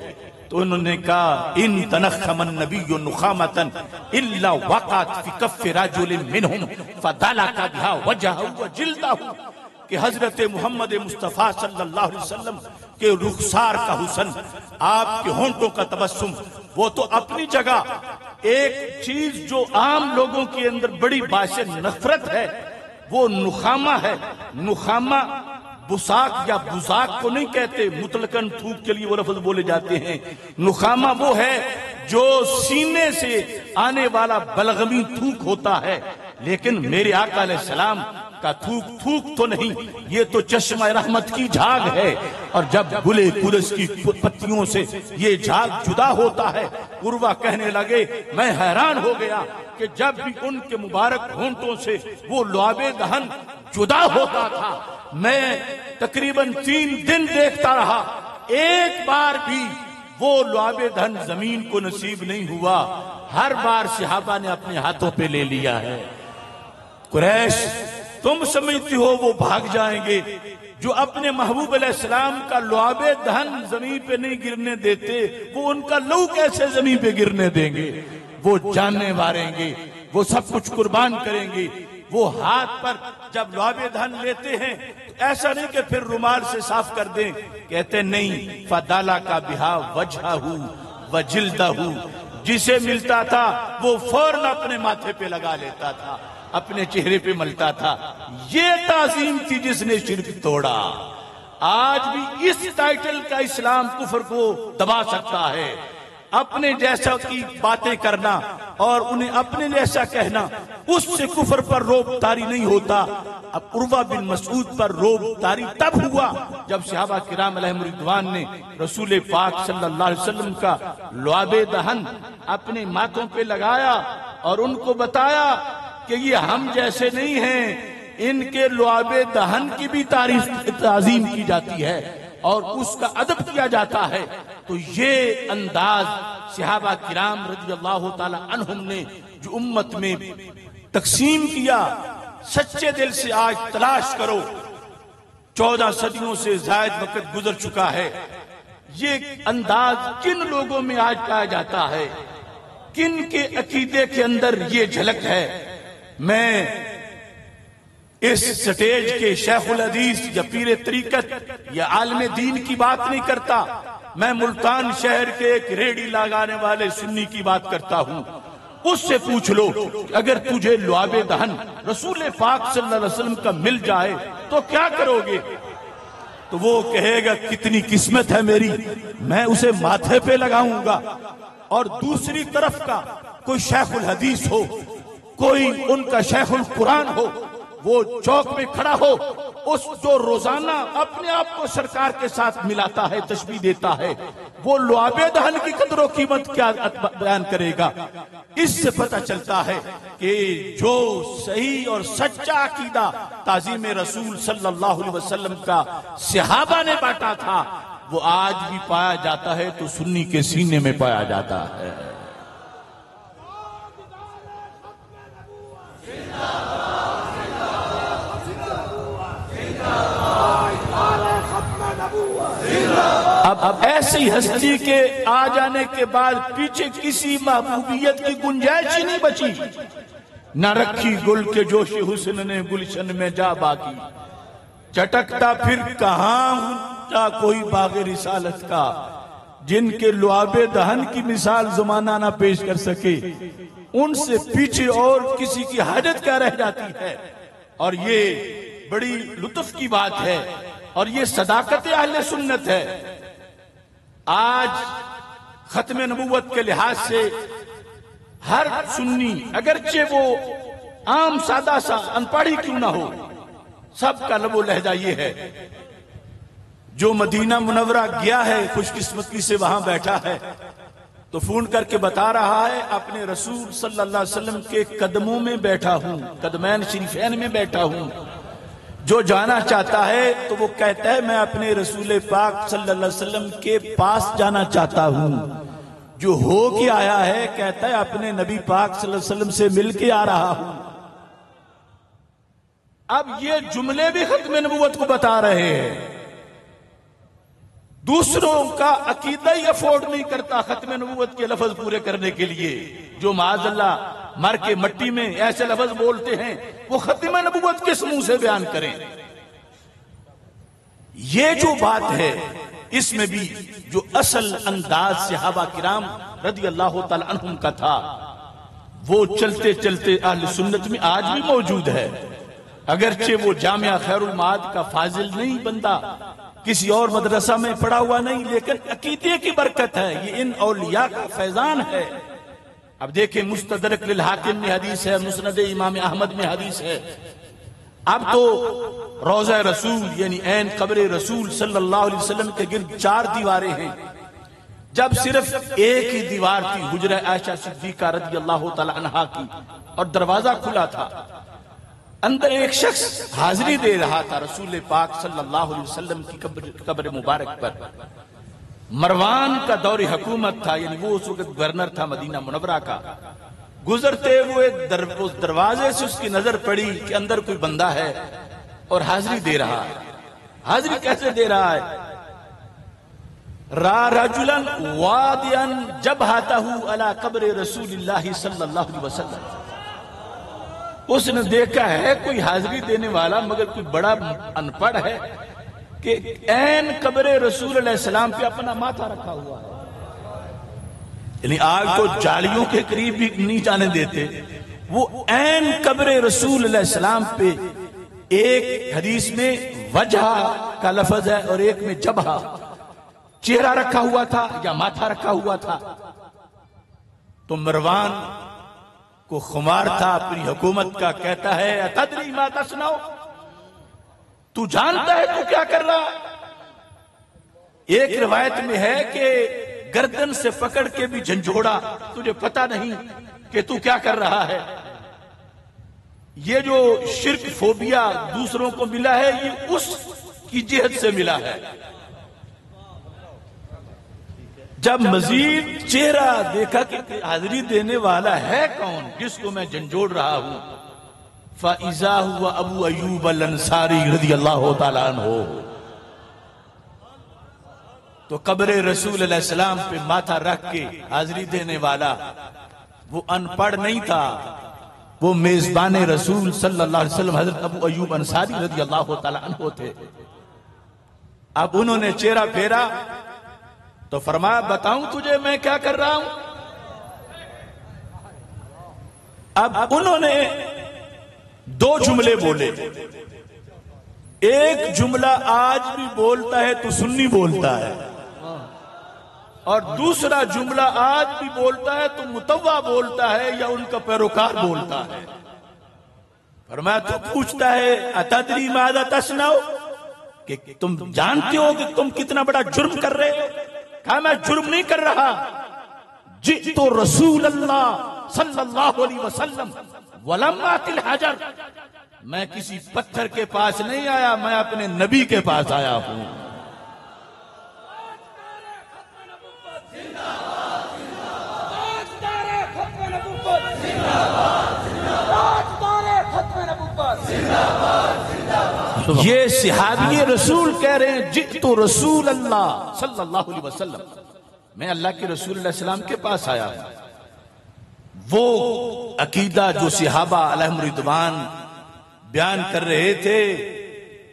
तो उन्होंने कहा इन तनख्खमन नबिय्यु नुखामतन इल्ला वक़अत फी कफ़्फ़ि रजुलिन मिनहुम फदलका बिहा वजहहु व जिल्दहु, कि हजरत मोहम्मद मुस्तफा सल्लल्लाहु अलैहि वसल्लम के रुखसार का हुसन, आपके होंठों का तबस्सुम, वो तो अपनी जगह। एक चीज जो आम लोगों के अंदर बड़ी बाइस नफरत है वो नुखामा है। नुखामा बुसाक या बुजाक को नहीं कहते, मुतलकन थूक के लिए वो लफ्ज बोले जाते हैं। नुखामा वो है जो सीने से आने वाला बलगमी थूक होता है, लेकिन मेरे आका अलैहिस्सलाम का थूक थूक तो नहीं, ये तो चश्मा रहमत की झाग है। और जब गुले कुरस की पत्तियों से ये झाग जुदा होता है, उर्वा कहने लगे मैं हैरान हो गया कि जब भी उनके मुबारक होंठों से वो लुआबे दहन जुदा होता था, मैं तकरीबन 3 दिन देखता रहा, एक बार भी वो लुआबे दहन जमीन को नसीब नहीं हुआ। हर बार सहाबा ने अपने हाथों पे ले लिया है। कुरैश तुम समझती हो वो भाग जाएंगे जो अपने महबूब अलैहिस्सलाम का लुआबे दहन जमीन पे नहीं गिरने देते, वो उनका लहू कैसे जमीन पे गिरने देंगे? वो जानने वारेंगे, वो सब कुछ कुर्बान करेंगे। वो हाथ पर जब लुआबे दहन लेते हैं तो ऐसा नहीं कि फिर रुमाल से साफ कर दें, कहते नहीं फदाला का बिहा वजहहु व जिल्दहु, जिसे मिलता था वो फौरन अपने माथे पे लगा लेता था, अपने चेहरे पे मलता था। ये ताजीम थी जिसने शिर्क तोड़ा। आज भी इस टाइटल का इस्लाम कुफर को दबा सकता है। अपने जैसा की बातें करना और उन्हें अपने जैसा कहना, उससे कुफर पर रोब तारी नहीं होता। अब उर्वा बिन मसूद पर रोब तारी तब हुआ जब सहाबा किराम अलैहिम रिदवान ने रसूल पाक सल्लल्लाहु अलैहि वसल्लम का लुआबे दहन अपने माथों पे लगाया और उनको बताया कि ये हम जैसे नहीं हैं, इनके लुआबे दहन की भी ताजीम की जाती है और उसका अदब किया जाता है। तो ये अंदाज सहाबा किराम रज़ियल्लाहु ताला अन्हुम ने जो उम्मत में तकसीम किया, सच्चे दिल से आज तलाश करो। 14 सदियों से जायद वक्त गुजर चुका है। ये अंदाज किन लोगों में आज पाया जाता है, किन के अकीदे के अंदर ये झलक है? मैं इस स्टेज के शेखुल हदीस या पीर तरीकत या आलम दीन की बात नहीं करता, मैं मुल्तान शहर के एक रेडी लगाने वाले सुन्नी की बात करता हूँ। उससे पूछ लो अगर तुझे लुआबे दहन रसूल पाक सल्लल्लाहु अलैहि वसल्लम का मिल जाए तो क्या करोगे? तो वो कहेगा कितनी किस्मत है मेरी, मैं उसे माथे पे लगाऊंगा। और दूसरी तरफ का कोई शेखुल हदीस हो, कोई उनका शेखुल कुरान हो, वो चौक में खड़ा हो, उस जो रोजाना अपने आप को सरकार के साथ मिलाता है, तशबीह देता है, वो लुआबे दहन की कदर कीमत क्या बयान करेगा? इससे पता चलता है कि जो सही और सच्चा अकीदा ताज़ीम रसूल सल्लल्लाहु अलैहि वसल्लम का सहाबा ने बांटा था, वो आज भी पाया जाता है तो सुन्नी के सीने में पाया जाता है। अब ऐसी हस्ती के आ जाने के बाद पीछे किसी महबूबियत की गुंजाइश ही नहीं बची। न रखी गुल के जोश हुस्न ने गुलशन में जा बाकी, चटकता फिर कहां कोई बागे रिसालत का, जिनके लुआबे दहन की मिसाल जमाना ना पेश कर सके, उनसे पीछे और किसी की हाजत क्या रह जाती है। और ये बड़ी लुत्फ की बात है और ये सदाकत अहले सुन्नत है। आज खत्म नबूवत के लिहाज से हर सुन्नी, अगरचे वो आम सादा सा अनपढ़ी क्यों ना हो, सबका लबो लहजा ये है। जो मदीना मुनव्वरा गया है खुशकिस्मती से वहां बैठा है तो फोन करके बता रहा है अपने रसूल सल्लल्लाहु अलैहि वसल्लम के कदमों में बैठा हूं, कदमैन शरीफैन में बैठा हूं। जो जाना चाहता है तो वो कहता है मैं अपने रसूल पाक सल्लल्लाहु अलैहि वसल्लम के पास जाना चाहता हूं। जो हो के आया है कहता है अपने नबी पाक सल्लल्लाहु अलैहि वसल्लम से मिल के आ रहा हूं। अब ये जुमले भी खत्म नबूवत को बता रहे हैं। दूसरों का अकीदा ही अफोर्ड नहीं करता खत्म नबूवत के लफ्ज पूरे करने के लिए। जो माज़अल्लाह मर के मट्टी में ऐसे लफ्ज बोलते हैं वो खत्म नबूवत किस मुंह से बयान करें। ये जो बात है इसमें भी जो असल अंदाज सहाबा किराम रज़ी अल्लाह तआला अन्हुम का था वो चलते चलते अहले सुन्नत में आज भी मौजूद है। अगरचे वो जामिया खैरुल माद का फाजिल नहीं बंदा, किसी और मदरसा में पढ़ा हुआ नहीं, लेकिन अकीदे की बरकत है, ये इन औलिया का फैजान है। अब देखें मुस्तदरक लिल हाकिम में हदीस है, मुस्नद इमाम अहमद में हदीस है। अब तो रोज़ा रसूल यानी ऐन कब्र रसूल सल्लल्लाहु अलैहि वसल्लम के गिर्द 4 दीवारें हैं। जब सिर्फ एक ही दीवार थी हुजरा आयशा सिद्दीका रज़ी अल्लाह तआला अन्हा की और दरवाजा खुला था, अंदर एक शख्स हाजिरी दे रहा था रसूल पाक सल्लल्लाहु अलैहि वसल्लम की कब्र मुबारक पर। मरवान का दौर हुकूमत था, यानी वो उस वक्त गवर्नर था मदीना मुनव्वरा का। गुजरते हुए उस दरवाजे से उसकी नजर पड़ी कि अंदर कोई बंदा है और हाजिरी दे रहा है। हाजिरी कैसे दे रहा है? रा रजुलन वादियन जबहतहु अला कब्र रसूलिल्लाह सल्लल्लाहु अलैहि वसल्लम। उसने देखा है कोई हाजिरी देने वाला मगर कोई बड़ा अनपढ़ है कि ऐन कब्र रसूल अलैहि सलाम पे अपना माथा रखा हुआ है। यानी आग को जालियों के करीब भी नहीं जाने देते, वो ऐन कब्र रसूल अलैहि सलाम पे एक हदीस में वजह का लफ्ज है और एक में जबहा, चेहरा रखा हुआ था या माथा रखा हुआ था। तो मरवान को खुमार था अपनी हुकूमत का, कहता है अतदरी मा तस्नाउ, तू जानता है तू क्या कर रहा? एक रिवायत में है कि गर्दन से पकड़ के भी झंझोड़ा, तुझे पता नहीं कि तू क्या कर रहा है। ये जो शिर्क फोबिया दूसरों को मिला है ये उसकी जिहद से मिला है। जब मजीद चेहरा देखा कि हाजिरी देने वाला है कौन जिसको मैं झंझोड़ रहा हूं, फाइजा हुआ अबू अयूब अल अंसारी रज़ियल्लाहु तआला अन्हु। तो कब्र रसूल अलैहि सलाम पे माथा रख के हाजिरी देने वाला वो अनपढ़ नहीं था, वो मेजबान रसूल सल्लल्लाहु अलैहि वसल्लम हजरत अबू अयूब अंसारी रज़ियल्लाहु तआला अन्हु थे। अब उन्होंने चेहरा फेरा तो फरमाया बताऊं तुझे मैं क्या कर रहा हूं। अब उन्होंने 2 जुमले बोले। एक जुमला आज भी बोलता है तो सुन्नी बोलता है, और दूसरा जुमला आज भी बोलता है तो मुतव्वा बोलता है या उनका पैरोकार बोलता है। फरमाया तो पूछता है अतदरी माज़ा तस्नाउ, कि तुम जानते हो कि तुम कितना बड़ा जुर्म कर रहे हो? कहा मैं जुर्म नहीं कर रहा, जी तो रसूल अल्लाह सल्लल्लाहु अलैहि वसल्लम वलम आतिल हजर, मैं किसी पत्थर के पास नहीं आया, मैं अपने नबी के पास आया हूं। ये सहाबी रसूल कह रहे हैं जितु रसूल अल्लाह सल्लल्लाहु अलैहि वसल्लम, मैं अल्लाह के रसूल सल्लल्लाहु अलैहि वसल्लम के पास आया हूं। वो अकीदा जो सहाबा अलैहिम रिदवान बयान कर रहे थे,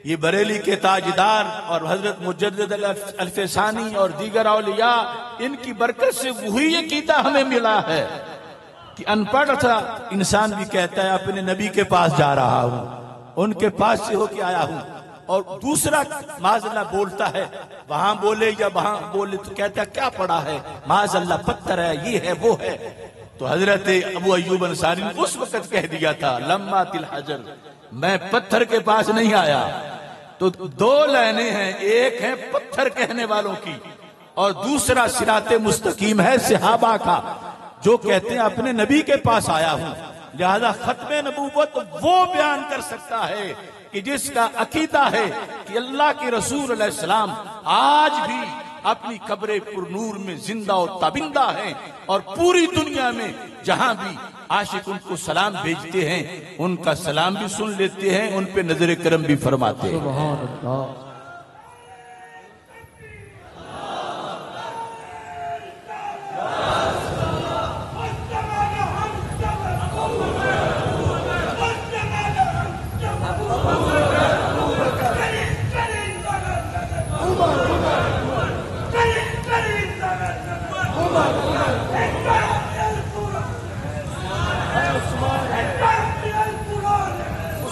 ये बरेली के ताजदार और हजरत मुजद्दिद अल-फसानी और दीगर औलिया, इनकी बरकत से वही अकीदा हमें मिला है कि अनपढ़ था इंसान भी कहता है अपने नबी के पास जा रहा हूं, उनके पास से होके आया हूं। और दूसरा माज़अल्लाह बोलता है, वहां बोले या वहां बोले तो कहता है क्या पड़ा है, माज़अल्लाह पत्थर है, ये है वो है। तो हजरत अबू अय्यूब अंसारी ने उस वक्त कह दिया था लम्मा तिल हजर, मैं पत्थर के पास नहीं आया। तो दो लाइनें हैं, एक है पत्थर कहने वालों की और दूसरा सिराते मुस्तकीम है सहाबा का, जो कहते हैं अपने नबी के पास आया हूं। लिहाजा खत्मे नबूवत वो बयान कर सकता है कि जिसका अकीदा है कि अल्लाह के रसूल अलैहि सलाम आज भी अपनी कब्रे पुरनूर में जिंदा और ताबिंदा हैं और पूरी दुनिया में जहां भी आशिक उनको सलाम भेजते हैं उनका सलाम भी सुन लेते हैं, उन पे नजर करम भी फरमाते हैं। सुभान अल्लाह।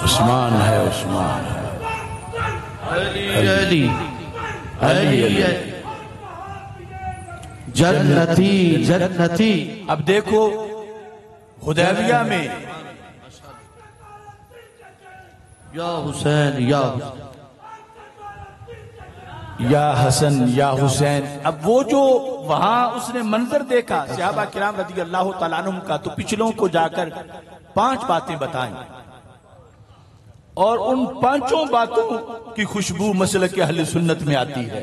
उस्मान है, उस्मान है, अली अली जन्नती जन्नती। अब देखो हुदैबिया में या हुसैन या हसन या हुसैन। अब वो जो वहां उसने मंजर देखा सहाबा किराम रज़ी अल्लाह तआला अन्हुम का, तो पिछलों को जाकर 5 बातें बताएं और उन 5 बातों की खुशबू मसलक के अहले सुन्नत में आती है।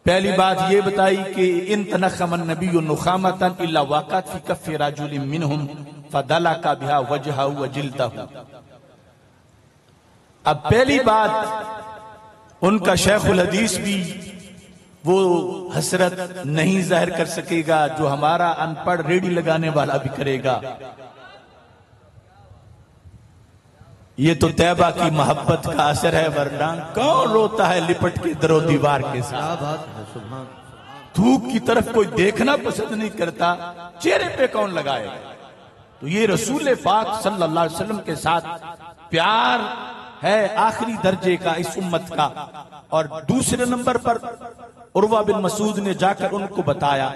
पहली बात ये बताई कि इन तनखमन नबी नुखामतन इल्ला वाक़अत फी कफ़्फ़ि रजुलिन मिनहुम फदलका बिहा वजहहु व जिल्दहु। अब पहली बात उनका शेखुल हदीस भी वो हसरत नहीं जाहिर कर सकेगा जो हमारा अनपढ़ रेडी लगाने वाला भी करेगा। ये तो तैबा की मोहब्बत का असर है, वरना कौन रोता है लिपट के दरो दीवार के साथ। धूप की तरफ कोई देखना पसंद नहीं करता, चेहरे पे कौन लगाए। तो ये रसूल पाक सल्लल्लाहु अलैहि वसल्लम के साथ प्यार है आखिरी दर्जे का इस उम्मत का। और दूसरे नंबर पर उर्वा बिन मसूद ने जाकर उनको बताया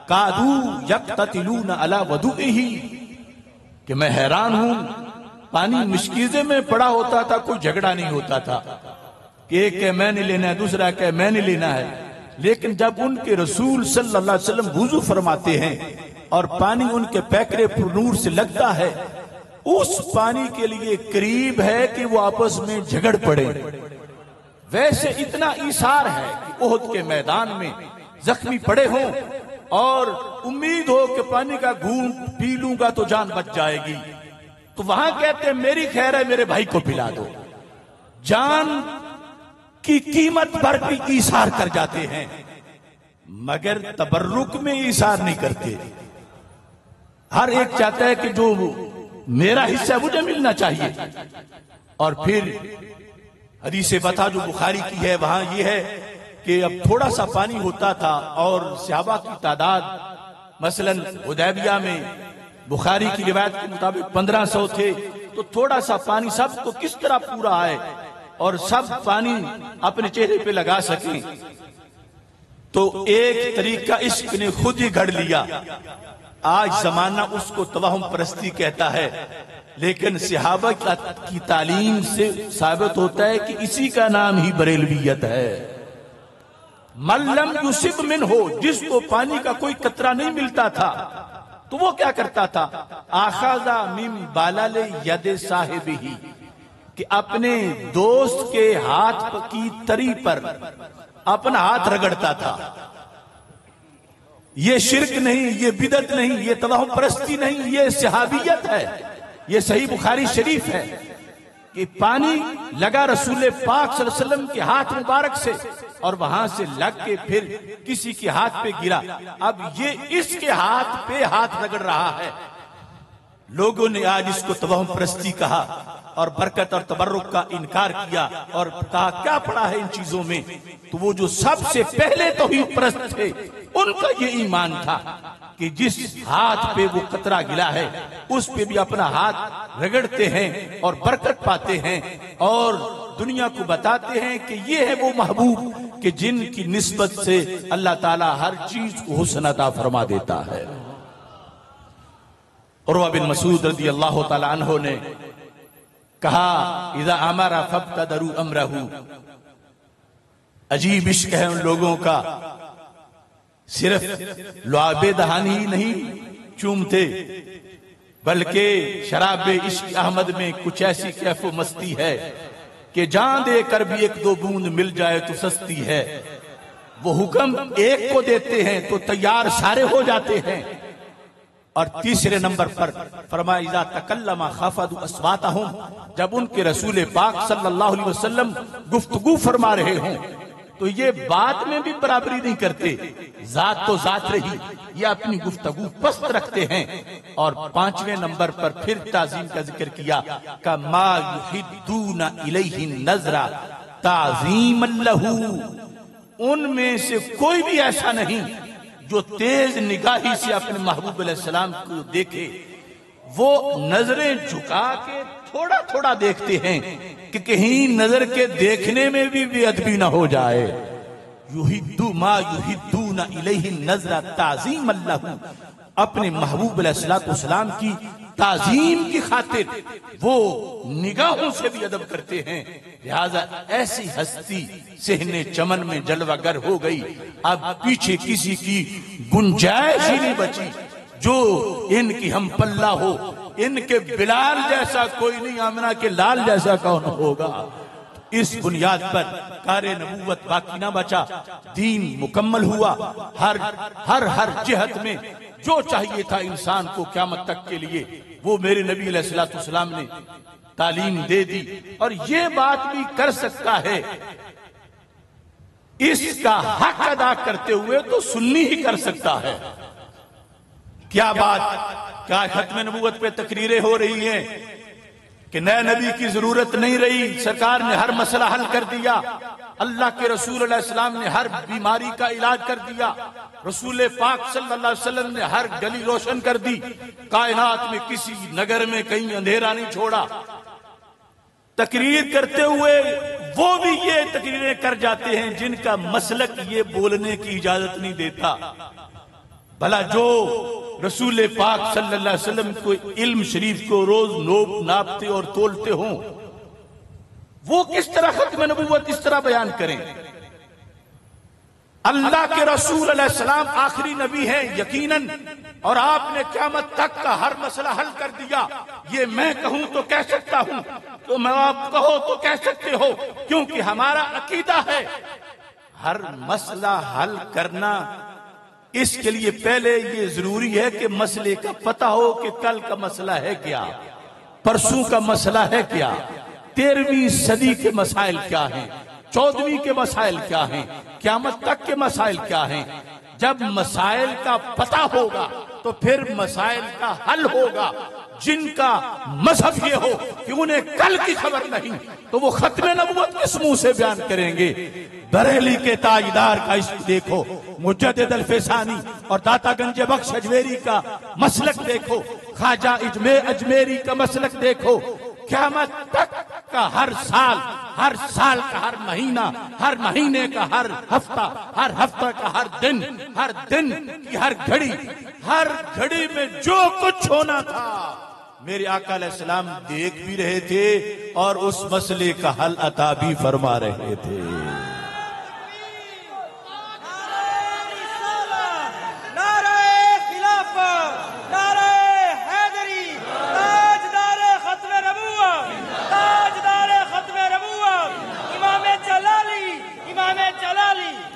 कादू यक्ततिलून अला वदुइही, कि मैं हैरान हूं, पानी मुश्किजे में पड़ा होता था, कोई झगड़ा नहीं होता था कि एक कहे मैं नहीं लेना है, दूसरा कहे मैं नहीं लेना है। लेकिन जब उनके रसूल सल्लल्लाहु अलैहि वसल्लम वुजू फरमाते हैं और पानी उनके पैकरे पुरनूर से लगता है, उस पानी के लिए करीब है कि वो आपस में झगड़ पड़े। वैसे इतना ईसार है कि ओहद के मैदान में जख्मी पड़े हों और उम्मीद हो कि पानी का घूंट पी लूंगा तो जान बच जाएगी, तो वहां कहते हैं मेरी खैर है, मेरे भाई को पिला दो। जान की कीमत पर भी ईसार कर जाते हैं, मगर तबर्रुक में ईसार नहीं करते। हर एक चाहता है कि जो मेरा हिस्सा मुझे मिलना चाहिए। और फिर हदीस बता जो बुखारी की है, वहां ये है कि अब थोड़ा सा पानी होता था और सहाबा की तादाद मसलन हुदैबिया में बुखारी की रिवायत के मुताबिक 1500 थे, तो थोड़ा सा पानी सबको किस तरह पूरा आए और सब पानी अपने चेहरे पे लगा सकें। तो एक तरीका इश्क ने खुद ही घड़ लिया। आज जमाना उसको तवाहुम परस्ती कहता है, लेकिन सहाबा की तालीम से साबित होता है कि इसी का नाम ही बरेलवियत है। मल्लम युसिब मिन हो, जिसको पानी का कोई कतरा नहीं मिलता था तो वो क्या करता था, आखाजा मिम बालाले यदे साहिबिही, कि अपने दोस्त के हाथ की तरी पर अपना हाथ रगड़ता था। ये शिरक नहीं, ये बिदत नहीं, ये तवाहुम परस्ती नहीं, ये सहाबियत है। ये सही बुखारी शरीफ है कि पानी लगा रसूल पाक सल्लल्लाहु अलैहि वसल्लम के हाथ मुबारक से और वहां से लग के फिर किसी के हाथ पे गिरा। अब ये इसके हाथ पे हाथ रगड़ रहा है। लोगों ने आज इसको तवहम परस्ती कहा और बरकत और तबर्रुक का इनकार किया और कहा क्या पड़ा है इन चीजों में। तो वो जो सबसे पहले तौहीद परस्त थे उनका ये ईमान था कि जिस हाथ पे वो कतरा गिला है उस पे भी अपना हाथ रगड़ते हैं और बरकत पाते हैं और दुनिया को बताते हैं कि ये है वो महबूब कि जिनकी निस्बत से अल्लाह ताला हर चीज को हुस्न अता फरमा देता है। उर्वा बिन मसूद रज़ी अल्लाह ताला अन्हु ने कहा इज़ा अमरा फब्तदरू अमरहू। अजीब इश्क है उन लोगों का, सिर्फ लुआबे दहानी ही नहीं चूमते बल्कि शराबे इश्क अहमद में कुछ ऐसी कैफो मस्ती है कि जान दे कर भी एक दो बूंद मिल जाए तो सस्ती है। वो हुक्म एक को देते हैं तो तैयार सारे हो जाते हैं। और तीसरे नंबर पर फरमाया इज़ा तकल्लमा खफदु अस्वातहुम, जब उनके रसूल पाक सल्लल्लाहु अलैहि वसल्लम गुफ्तगू फरमा रहे हों तो ये बात में भी बराबरी नहीं करते, जात तो जात रही, ये अपनी गुफ्तगू पस्त रखते हैं। और पांचवें नंबर पर फिर ताजीम का जिक्र किया का मा युहिद्दूना इलैहि नजरा ताजीमन लहू। उनमें से कोई भी ऐसा नहीं जो तेज निगाही से अपने महबूब अलैहिस्सलाम को देखे, वो नजरें झुका के थोड़ा थोड़ा देखते हैं कि कहीं नजर के देखने में भी बेअदबी ना हो जाए। युहिद्दू मा युहिद्दूना इलैहि नजरा ताज़ीमन लहू, अपने महबूब अलैहिस्सलाम की ताजीम की खातिर वो निगाहों से भी अदब करते हैं। लिहाजा ऐसी हस्ती सेहने चमन में जलवागर हो गई, अब पीछे किसी की गुंजाइश ही नहीं बची जो इनकी हम पल्ला हो। इनके बिलाल जैसा कोई नहीं, आमिना के लाल जैसा कौन होगा। इस बुनियाद पर कारे नबूवत बाकी ना बचा, दीन मुकम्मल हुआ। हर हर हर जिहत में जो चाहिए था इंसान को क़यामत तक के लिए वो मेरे नबी अलैहिस्सलाम ने तालीम दे दी। और ये बात भी कर सकता है, इसका हक अदा करते हुए तो सुन्नी ही कर सकता है। क्या बात, क्या खत्म नबूवत पे तकरीरें हो रही हैं कि नए नबी की जरूरत नहीं रही, सरकार ने हर मसला हल कर दिया, अल्लाह के रसूल अलैहिस्सलाम ने हर बीमारी का इलाज कर दिया, रसूल पाक सल्लल्लाहु अलैहि वसल्लम ने हर गली रोशन कर दी, कायनात में किसी नगर में कहीं अंधेरा नहीं छोड़ा। तकरीर करते हुए वो भी ये तकरीरें कर जाते हैं जिनका मसलक ये बोलने की इजाजत नहीं देता। भला जो रसूल पाक सल्लल्लाहु अलैहि वसल्लम को इल्म शरीफ को रोज नापते और तोलते हों, वो किस तरह खत्म नबूवत इस तरह बयान करें। अल्लाह के रसूल अलैहिस्सलाम आखिरी नबी हैं यकीनन, और आपने क़यामत तक का हर मसला हल कर दिया। ये मैं कहूं तो कह सकता हूं, तो मैं आप कहो तो कह सकते हो, क्योंकि हमारा अकीदा है हर मसला हल करना। इसके लिए पहले ये जरूरी है कि मसले का पता हो कि कल का मसला है क्या, परसों का मसला है क्या, 13वीं सदी के मसाइल क्या हैं, 14वीं के मसाइल क्या हैं, क़यामत तक के मसाइल क्या हैं। जब मसाइल का पता होगा तो फिर मसाइल का हल होगा। जिनका मजहब ये हो कि उन्हें कल की खबर नहीं, तो वो खत्म नबूवत किस मुंह से बयान करेंगे। बरेली के ताजदार का इश्क देखो, मुजद्दिद अल-फैसानी और दाता गंज बख्श अजमेरी का मसलक देखो, ख्वाजा अजमेरी का मसलक देखो। क़यामत तक का हर साल का हर महीना, हर महीने का हर हफ्ता का हर दिन की हर घड़ी में जो कुछ होना था मेरे आका अलैहिस्सलाम देख भी रहे थे और उस मसले का हल अता भी फरमा रहे थे।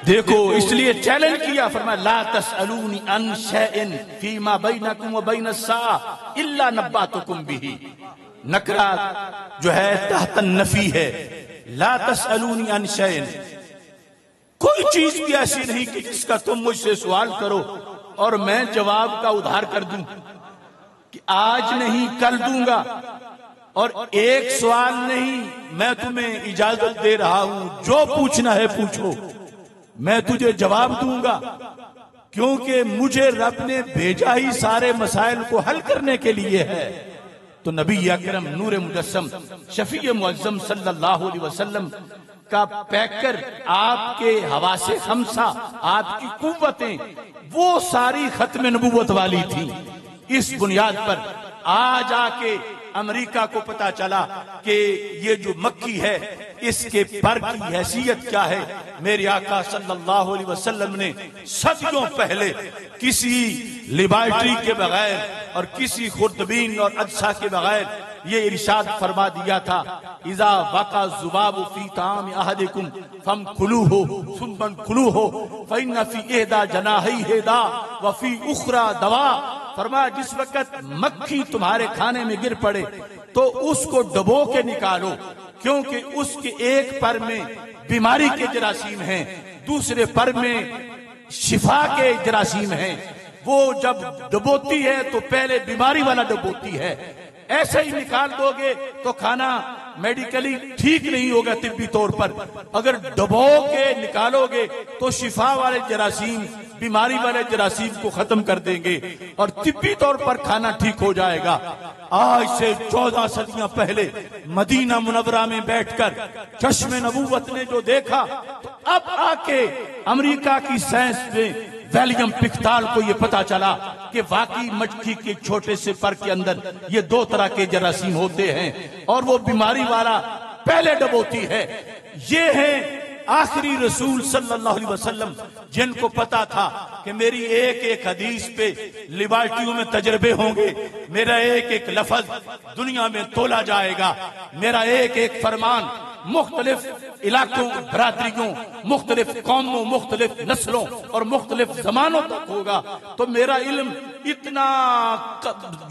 देखो इसलिए चैलेंज किया, फरमाया ला तसअलूनी अन शैइन फीमा बैनकुम व बैनस सा इल्ला नब्बातुकुम बिही। नकरा जो है तहतन नफी है, ला तसअलूनी अन शैइन, कोई चीज भी ऐसी नहीं कि जिसका तुम मुझसे सवाल करो और मैं जवाब का उधार कर दूं कि आज नहीं कल दूंगा, और एक सवाल नहीं, मैं तुम्हें इजाजत दे रहा हूं, जो पूछना है पूछो, मैं तुझे जवाब दूंगा, क्योंकि मुझे रब ने भेजा ही सारे मसाइल को हल करने के लिए है। तो नबी अकरम नूर मुजस्सम शफी मुअज्जम सल्लल्लाहु अलैहि वसल्लम का पैकर, आपके हवासे खमसा, आपकी कुव्वतें, वो सारी खत्म नबूवत वाली थी। इस बुनियाद पर आज आके अमेरिका को पता चला कि ये जो मक्की है इसके पर की हैसियत क्या है। मेरे आका सल्लल्लाहु अलैहि वसल्लम ने सदियों पहले किसी लेबोरेटरी के बगैर और किसी खुर्दबीन और अज्सा के बगैर ये इरशाद फरमा दिया था, इज़ा वक़ा ज़ुबाबु फी ताम अहदिकुम फम कुलू हो सुम्मन कुलू हो फ़इन्न फी इहदा जनाही हिदा व फी उखरा दवा। फरमा जिस वक्त मक्खी तुम्हारे खाने में गिर पड़े तो उसको डबो के निकालो, क्योंकि उसके एक पर में बीमारी के जरासीम हैं, दूसरे पर में शिफा के जरासीम हैं। वो जब डबोती है तो पहले बीमारी वाला डबोती है, ऐसे ही निकाल दोगे तो खाना मेडिकली ठीक नहीं होगा तिब्बी तौर पर। अगर डबो के निकालोगे तो शिफा वाले जरासीम, बीमारी वाले जरासीम को खत्म कर देंगे और तिब्बी तौर पर खाना ठीक हो जाएगा। आज से 14 सदियां पहले मदीना मुनव्वरा में बैठकर चश्मे नबूवत ने जो देखा, तो अब आके अमेरिका की साइंस में विलियम पिक्ताल को यह पता चला कि वाकई मक्खी के छोटे से पर के अंदर ये 2 तरह के जरासीम होते हैं और वो बीमारी वाला पहले डबोती है। ये है आखिरी रसूल सल्लल्लाहु अलैहि वसल्लम, जिनको पता था कि मेरी एक एक हदीस पे लिबर्टियों में तजर्बे होंगे, मेरा एक एक लफ्ज दुनिया में तोला जाएगा, मेरा एक एक फरमान मुख्तलिफ इलाकों, बरादरियों, मुख्तलिफ कौमों, मुख्तलिफ नस्लों और मुख्तलिफ जमानों तक होगा। तो मेरा इल्म इतना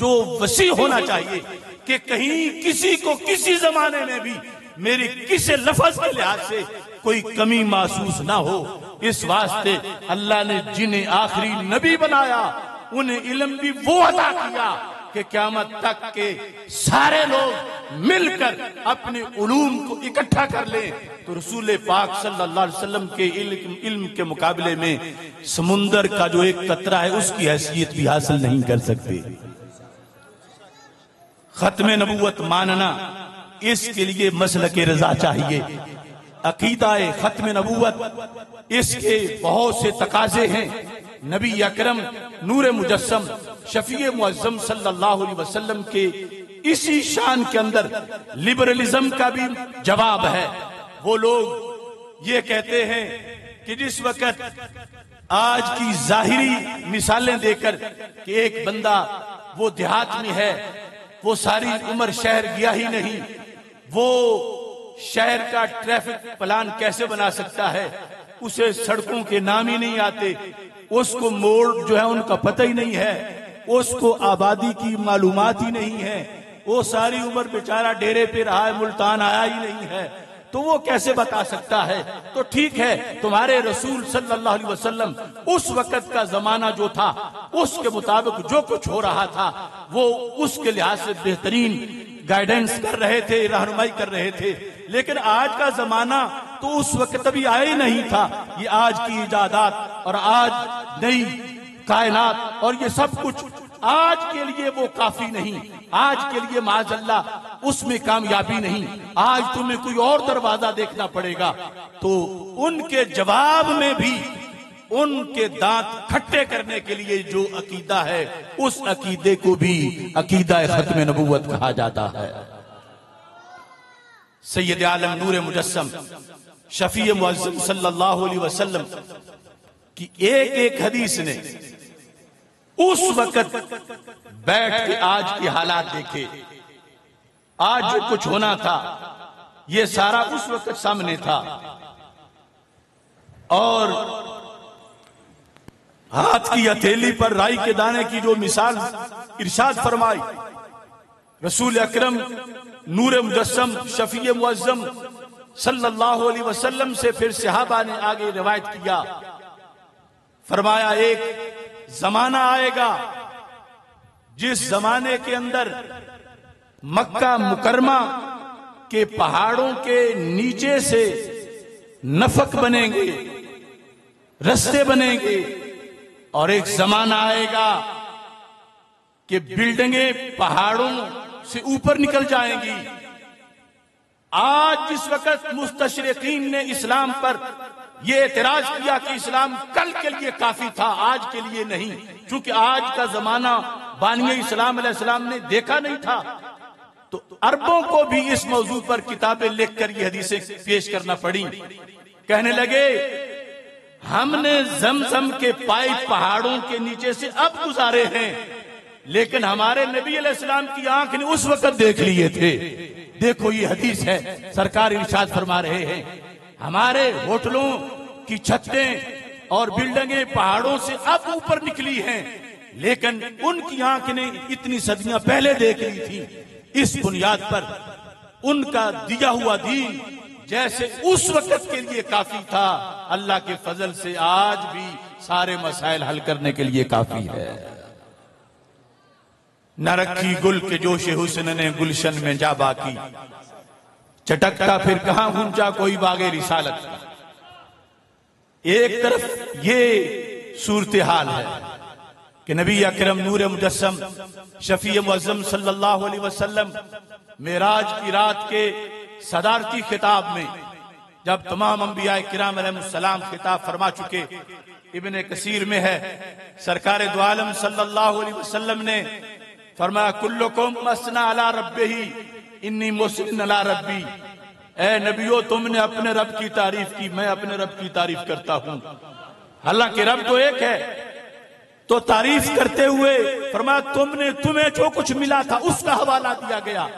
जो वसी होना चाहिए कि कहीं किसी को किसी जमाने में भी मेरी किसी लफ्ज के लिहाज से कोई कमी महसूस ना हो। इस वास्ते अल्लाह ने जिन्हें आखिरी नबी बनाया उन्हें इल्म भी वो अता किया कि क़यामत तक के सारे लोग मिलकर अपने उलूम को इकट्ठा कर लें। तो रसूल पाक सल्लल्लाहु अलैहि वसल्लम के इल्म के मुकाबले में समुंदर का जो एक कतरा है उसकी हैसियत भी हासिल नहीं कर सकते। खत्म नबूवत मानना, इसके लिए मसलक रज़ा चाहिए। अकीदाए खत्म नबूवत, इसके बहुत से तकाजे हैं। नबी अकरम नूर मुजस्सम शफी मुअज्जम सल्लल्लाहु अलैहि वसल्लम के इसी शान के अंदर लिबरलिज्म का भी जवाब है। वो लोग ये कहते हैं कि जिस वक्त आज की जाहिरी मिसालें देकर कि एक बंदा वो देहात में है, वो सारी उम्र शहर गया ही नहीं, वो शहर का ट्रैफिक प्लान कैसे बना सकता है, उसे सड़कों के नाम ही नहीं आते, उसको मोड़ जो है उनका पता ही नहीं है, उसको आबादी की मालूमात ही नहीं है, वो सारी उम्र बेचारा डेरे पे रहा है, मुल्तान आया ही नहीं है, तो वो कैसे बता सकता है। तो ठीक है, तुम्हारे रसूल सल्लल्लाहु अलैहि वसल्लम उस वक्त का जमाना जो था उसके मुताबिक जो कुछ हो रहा था वो उसके लिहाज से बेहतरीन गाइडेंस कर रहे थे, रहनुमाई कर रहे थे। लेकिन आज का जमाना तो उस वक्त अभी आया ही नहीं था। ये आज की इजादात और आज नई कायनात और ये सब कुछ आज के लिए वो काफी नहीं, आज के लिए माज़अल्लाह उसमें कामयाबी नहीं, आज तुम्हें कोई और दरवाजा देखना पड़ेगा। तो उनके जवाब में भी उनके दांत खट्टे करने के लिए जो अकीदा है उस अकीदे को भी अकीदा खत्म नबूवत कहा जाता है। सैयद आलम नूर मुजस्सम शफी मुअज्जम सल्लल्लाहु अलैहि वसल्लम की एक एक हदीस ने उस वक्त बैठ के आज के हालात देखे, आज जो कुछ होना था ये सारा उस वक्त सामने था। और हाथ की हथेली पर राई के दाने की जो मिसाल इरशाद फरमाई रसूल अकरम नूर मुजस्सम शफी मुअज्जम सल्लल्लाहु अलैहि वसल्लम से फिर सहाबा ने आगे रिवायत किया, फरमाया एक जमाना आएगा जिस जमाने के अंदर मक्का मुकरमा के पहाड़ों के नीचे से नफक बनेंगे, रास्ते बनेंगे, और एक जमाना आएगा कि बिल्डिंगें पहाड़ों से ऊपर निकल जाएंगी। आज जिस वक्त मुस्तशरिकीन ने इस्लाम पर यह एतराज किया कि इस्लाम कल के लिए काफी था, आज के लिए नहीं, क्योंकि आज का जमाना बानिए इस्लाम अलैहिस्सलाम ने देखा नहीं था, तो अरबों को भी इस मौजू पर किताबें लिखकर ये हदीसें पेश करना पड़ी। कहने लगे हमने जमजम के पाइप पहाड़ों के नीचे से अब गुजारे हैं, लेकिन हमारे नबी अलैहिस्सलाम की आंख ने उस वक्त देख लिए थे। देखो ये हदीस है, सरकार इरशाद फरमा रहे हैं हमारे होटलों की छतें और बिल्डिंगें पहाड़ों से अब ऊपर निकली हैं, लेकिन उनकी आंख ने इतनी सदियां पहले देख ली थी। इस बुनियाद पर उनका दिया हुआ दीन जैसे उस वक्त के लिए काफी था, अल्लाह के फजल से आज भी सारे मसाइल हल करने के लिए काफी है। न रखी गुल के जोशे हुस्न ने गुलशन में जा बाकी, चटकता फिर कहां गुंजा कोई बागे रिसालत का। एक तरफ ये सूरत हाल है कि नबी अकरम नूर मुजस्सम शफी मुअज्जम सल्लल्लाहु अलैहि वसल्लम मेराज की रात के सदारती खिताब में जब तमाम अंबिया किराम अलैहिस्सलाम खिताब फरमा चुके, इब्ने कसीर में है सरकार दो आलम सल्लल्लाहु अलैहि वसल्लम ने फरमाया कुल्लुकुम मसना अला रब्बिही इन्नी मुस्लिन अला रब्बी। ए नबियो तुमने अपने रब की तारीफ की, मैं अपने रब की तारीफ करता हूं। हालांकि रब तो एक है, तो तारीफ करते हुए फरमाया तुम्हें जो कुछ मिला था उसका हवाला दिया गया,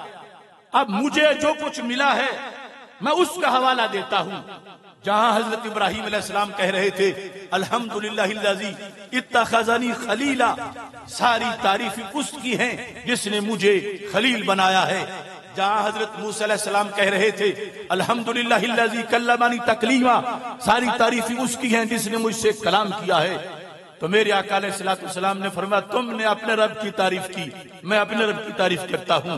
अब मुझे जो कुछ मिला है मैं उसका हवाला देता हूं। जहां हजरत इब्राहीम अलैहिस्सलाम कह रहे थे अल्हम्दुलिल्लाहिल्लज़ी इत्तखज़नी खलीला, सारी तारीफ उसकी है जिसने मुझे खलील बनाया है। जहां हजरत मूसा अलैहिस्सलाम कह रहे थे अल्हम्दुलिल्लाहिल्लज़ी कल्लमनी तकलीमा, सारी तारीफ उसकी है जिसने मुझसे कलाम किया है। तो मेरे आका अलैहिस्सलाम ने फरमाया तुमने अपने रब की तारीफ की, मैं अपने रब की तारीफ करता हूं।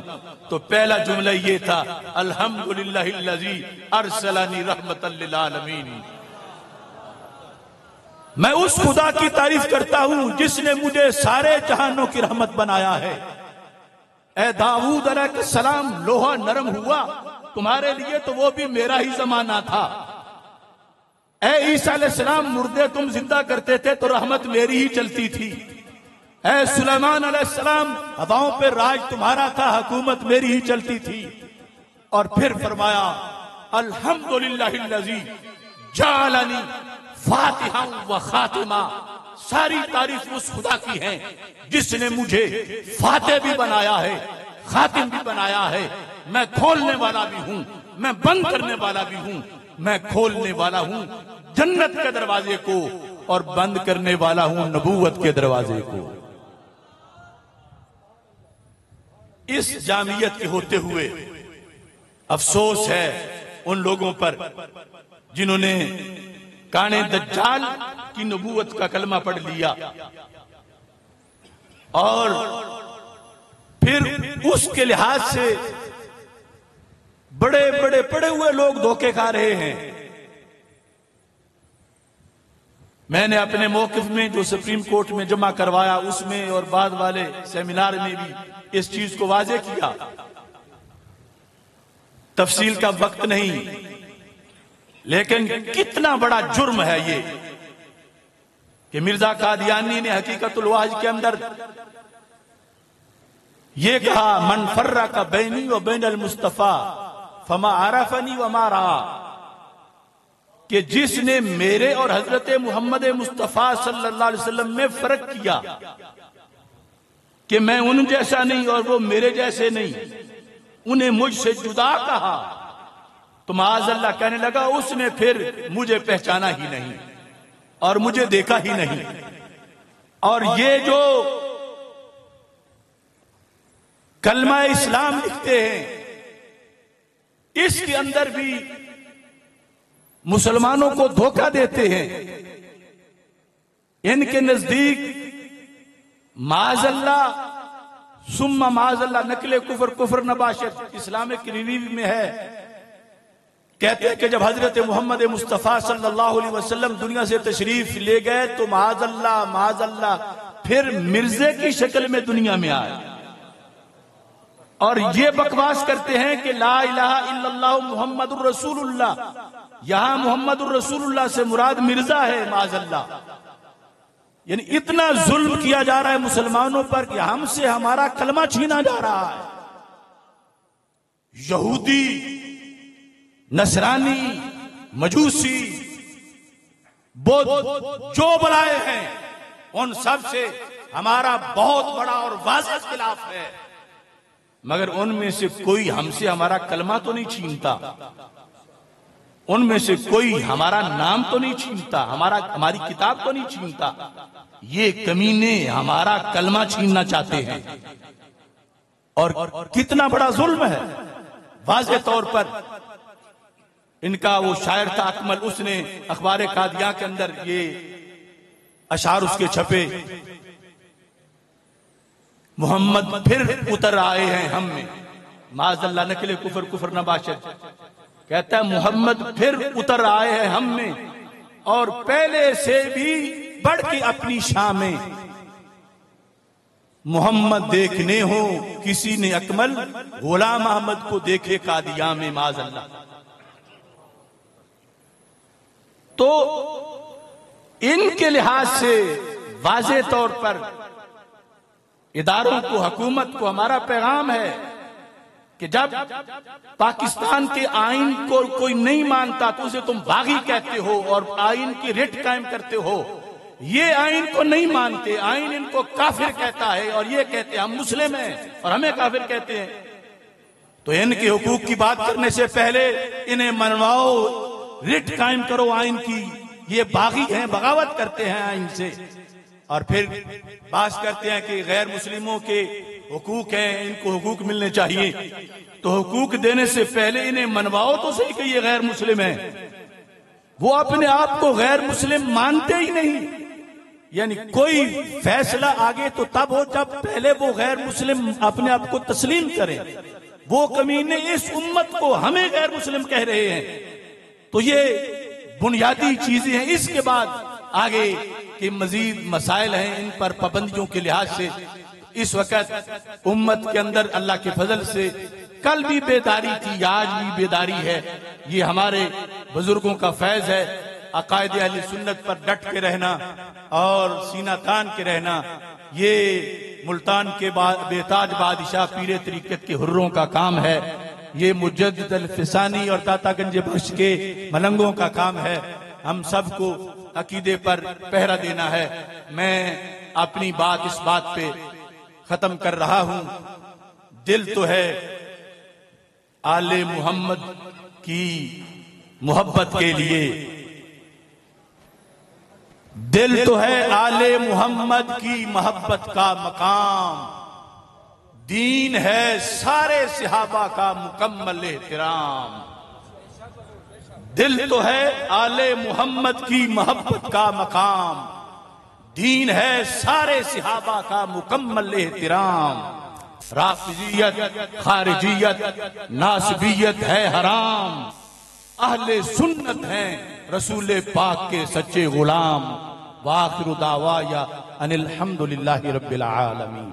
तो पहला जुमला ये था अल्हम्दुलिल्लाहिल्लज़ी अरसलनी रहमतल लिल आलमीन, मैं उस खुदा की तारीफ करता हूं जिसने मुझे सारे जहानों की रहमत बनाया है। ए दाऊद अलैहिस्सलाम लोहा नरम हुआ तुम्हारे लिए, तो वो भी मेरा ही जमाना था। ए ईसा अलैहिस्सलाम मुर्दे तुम जिंदा करते थे तो रहमत मेरी ही चलती थी। ए सुलेमान अलैहिस्सलाम हवाओं पे राज तुम्हारा था, हुकूमत मेरी ही चलती थी। और फिर फरमाया अल्हम्दुलिल्लाहिल्लज़ी जालनी फातिहा व खातिमा, सारी तारीफ उस खुदा की है जिसने मुझे फातिह भी बनाया है, खातिम भी बनाया है। मैं खोलने वाला भी हूं, मैं बंद करने वाला भी हूं, मैं खोलने वाला हूं जन्नत के दरवाजे को और बंद करने वाला हूं नबूवत के दरवाजे को। इस जामियत के होते हुए अफसोस है उन लोगों पर जिन्होंने काने दज्जाल की नबूवत का कलमा पढ़ लिया और फिर उसके लिहाज से बड़े बड़े पड़े हुए लोग धोखे खा रहे हैं। मैंने अपने मौकिफ में जो सुप्रीम कोर्ट में जमा करवाया उसमें और बाद वाले सेमिनार में भी इस चीज को वाजे किया। तफसील का वक्त नहीं, लेकिन कितना बड़ा जुर्म है ये कि मिर्जा कादियानी ने हकीकतुल वाज के अंदर ये कहा मन फर्रा का बैनी व बैनल मुस्तफा फमा आरफनी व मा रहा, कि जिसने मेरे और हजरत मोहम्मद मुस्तफा सल्लल्लाहु अलैहि वसल्लम में फर्क किया कि मैं उन जैसा नहीं और वो मेरे जैसे नहीं, उन्हें मुझसे जुदा कहा, तो माअज़ल्लाह कहने लगा उसने फिर मुझे पहचाना ही नहीं और मुझे देखा ही नहीं। और ये जो कलमा इस्लाम लिखते हैं, इसके अंदर भी मुसलमानों को धोखा देते हैं। इनके नजदीक माज़अल्लाह सुम्मा माज़अल्लाह नकले कुफर कुफर नबाशत इस्लामिक रिव्यू में है। कहते हैं कि जब हजरत मोहम्मद मुस्तफ़ा सल्लल्लाहु अलैहि वसल्लम दुनिया से तशरीफ ले गए तो माज़अल्लाह माज़अल्लाह फिर मिर्जे की शक्ल में दुनिया में आए और ये बकवास करते हैं कि ला इलाहा इल्लल्लाह मुहम्मदुर रसूलुल्लाह, यहां मुहम्मदुर रसूलुल्लाह से मुराद मिर्जा है माज़अल्लाह। यानी इतना जुल्म किया जा रहा है मुसलमानों पर कि हमसे हमारा कलमा छीना जा रहा है। यहूदी, नसरानी, मजूसी, बौद्ध जो बुलाए हैं उन सब से हमारा बहुत बड़ा और वाज़ेह खिलाफ है, मगर उनमें से कोई हमसे हमारा कलमा तो नहीं छीनता, उनमें से कोई हमारा नाम तो नहीं छीनता, हमारी किताब तो नहीं छीनता। ये कमीने हमारा कलमा छीनना चाहते हैं। और कितना बड़ा जुल्म है। वाज़ेह तौर पर इनका वो शायर था अकमल, उसने अखबार कादियां के अंदर ये अशार उसके छपे, मोहम्मद फिर उतर आए हैं हम में, माज़अल्लाह नकले कुफर कुफर नबाशत। कहता है मोहम्मद फिर उतर आए हैं हम में और पहले से भी बढ़ के अपनी शान में। मोहम्मद देखने हो किसी ने अकमल, गुलाम अहमद को देखे कादियां में माज़अल्लाह। तो इनके लिहाज से वाज़ेह तौर पर इदारों को, हुकूमत को हमारा पैगाम है कि जब पाकिस्तान के आइन को कोई नहीं मानता तो उसे तुम बागी कहते हो और आइन की रिट कायम करते हो। ये आइन को नहीं मानते, आइन इनको काफिर कहता है और ये कहते हैं हम मुस्लिम हैं और हमें काफिर कहते हैं। तो इनके हुकूक की बात करने से पहले इन्हें मनवाओ, रिट कायम करो आइन की। ये बागी हैं, बगावत करते हैं आइन से और फिर बात करते हैं कि गैर मुस्लिमों के हुकूक हैं, इनको हुकूक मिलने चाहिए। तो हुकूक देने से पहले इन्हें मनवाओ तो सही कि ये गैर मुस्लिम है। वो अपने आप को गैर मुस्लिम मानते ही नहीं। यानी कोई फैसला आगे तो तब हो जब पहले वो गैर मुस्लिम अपने आप को तस्लीम करें। वो कमीने इस उम्मत को हमें गैर मुस्लिम कह रहे हैं। तो ये बुनियादी चीजें हैं। इसके बाद आगे के मजीद मसाइल हैं, इन पर पाबंदियों के लिहाज से इस वक्त उम्मत के अंदर अल्लाह के फजल से कल भी बेदारी थी, आज भी बेदारी है। ये हमारे बुजुर्गों का फैज है। अकायदे अहले सुन्नत पर डट के रहना और सीना तान के रहना, ये मुल्तान के बेताज बादशाह पीरे तरीकत के हुर्रों का काम है। ये मुजद्दिद अल-फिसानी और दातागंज बख्श के मलंगों का काम है। हम सबको अकीदे पर पहरा देना है। मैं अपनी बात इस बात पे खत्म कर रहा हूं। दिल तो है आले मोहम्मद की मोहब्बत के लिए, दिल तो है आले मोहम्मद की मोहब्बत का मकाम, दीन है सारे सहाबा का मुकम्मल एहतराम। दिल तो है आले मोहम्मद की मोहब्बत का मकाम, दीन है सारे सहाबा का मुकम्मल एहतराम। राफिजियत खारिजियत नासबियत है हराम, अहले सुन्नत हैं रसूल पाक के सच्चे गुलाम। वाखिरु दावाया अनिल हम्दुलिल्लाहि रब्बिल आलमीन।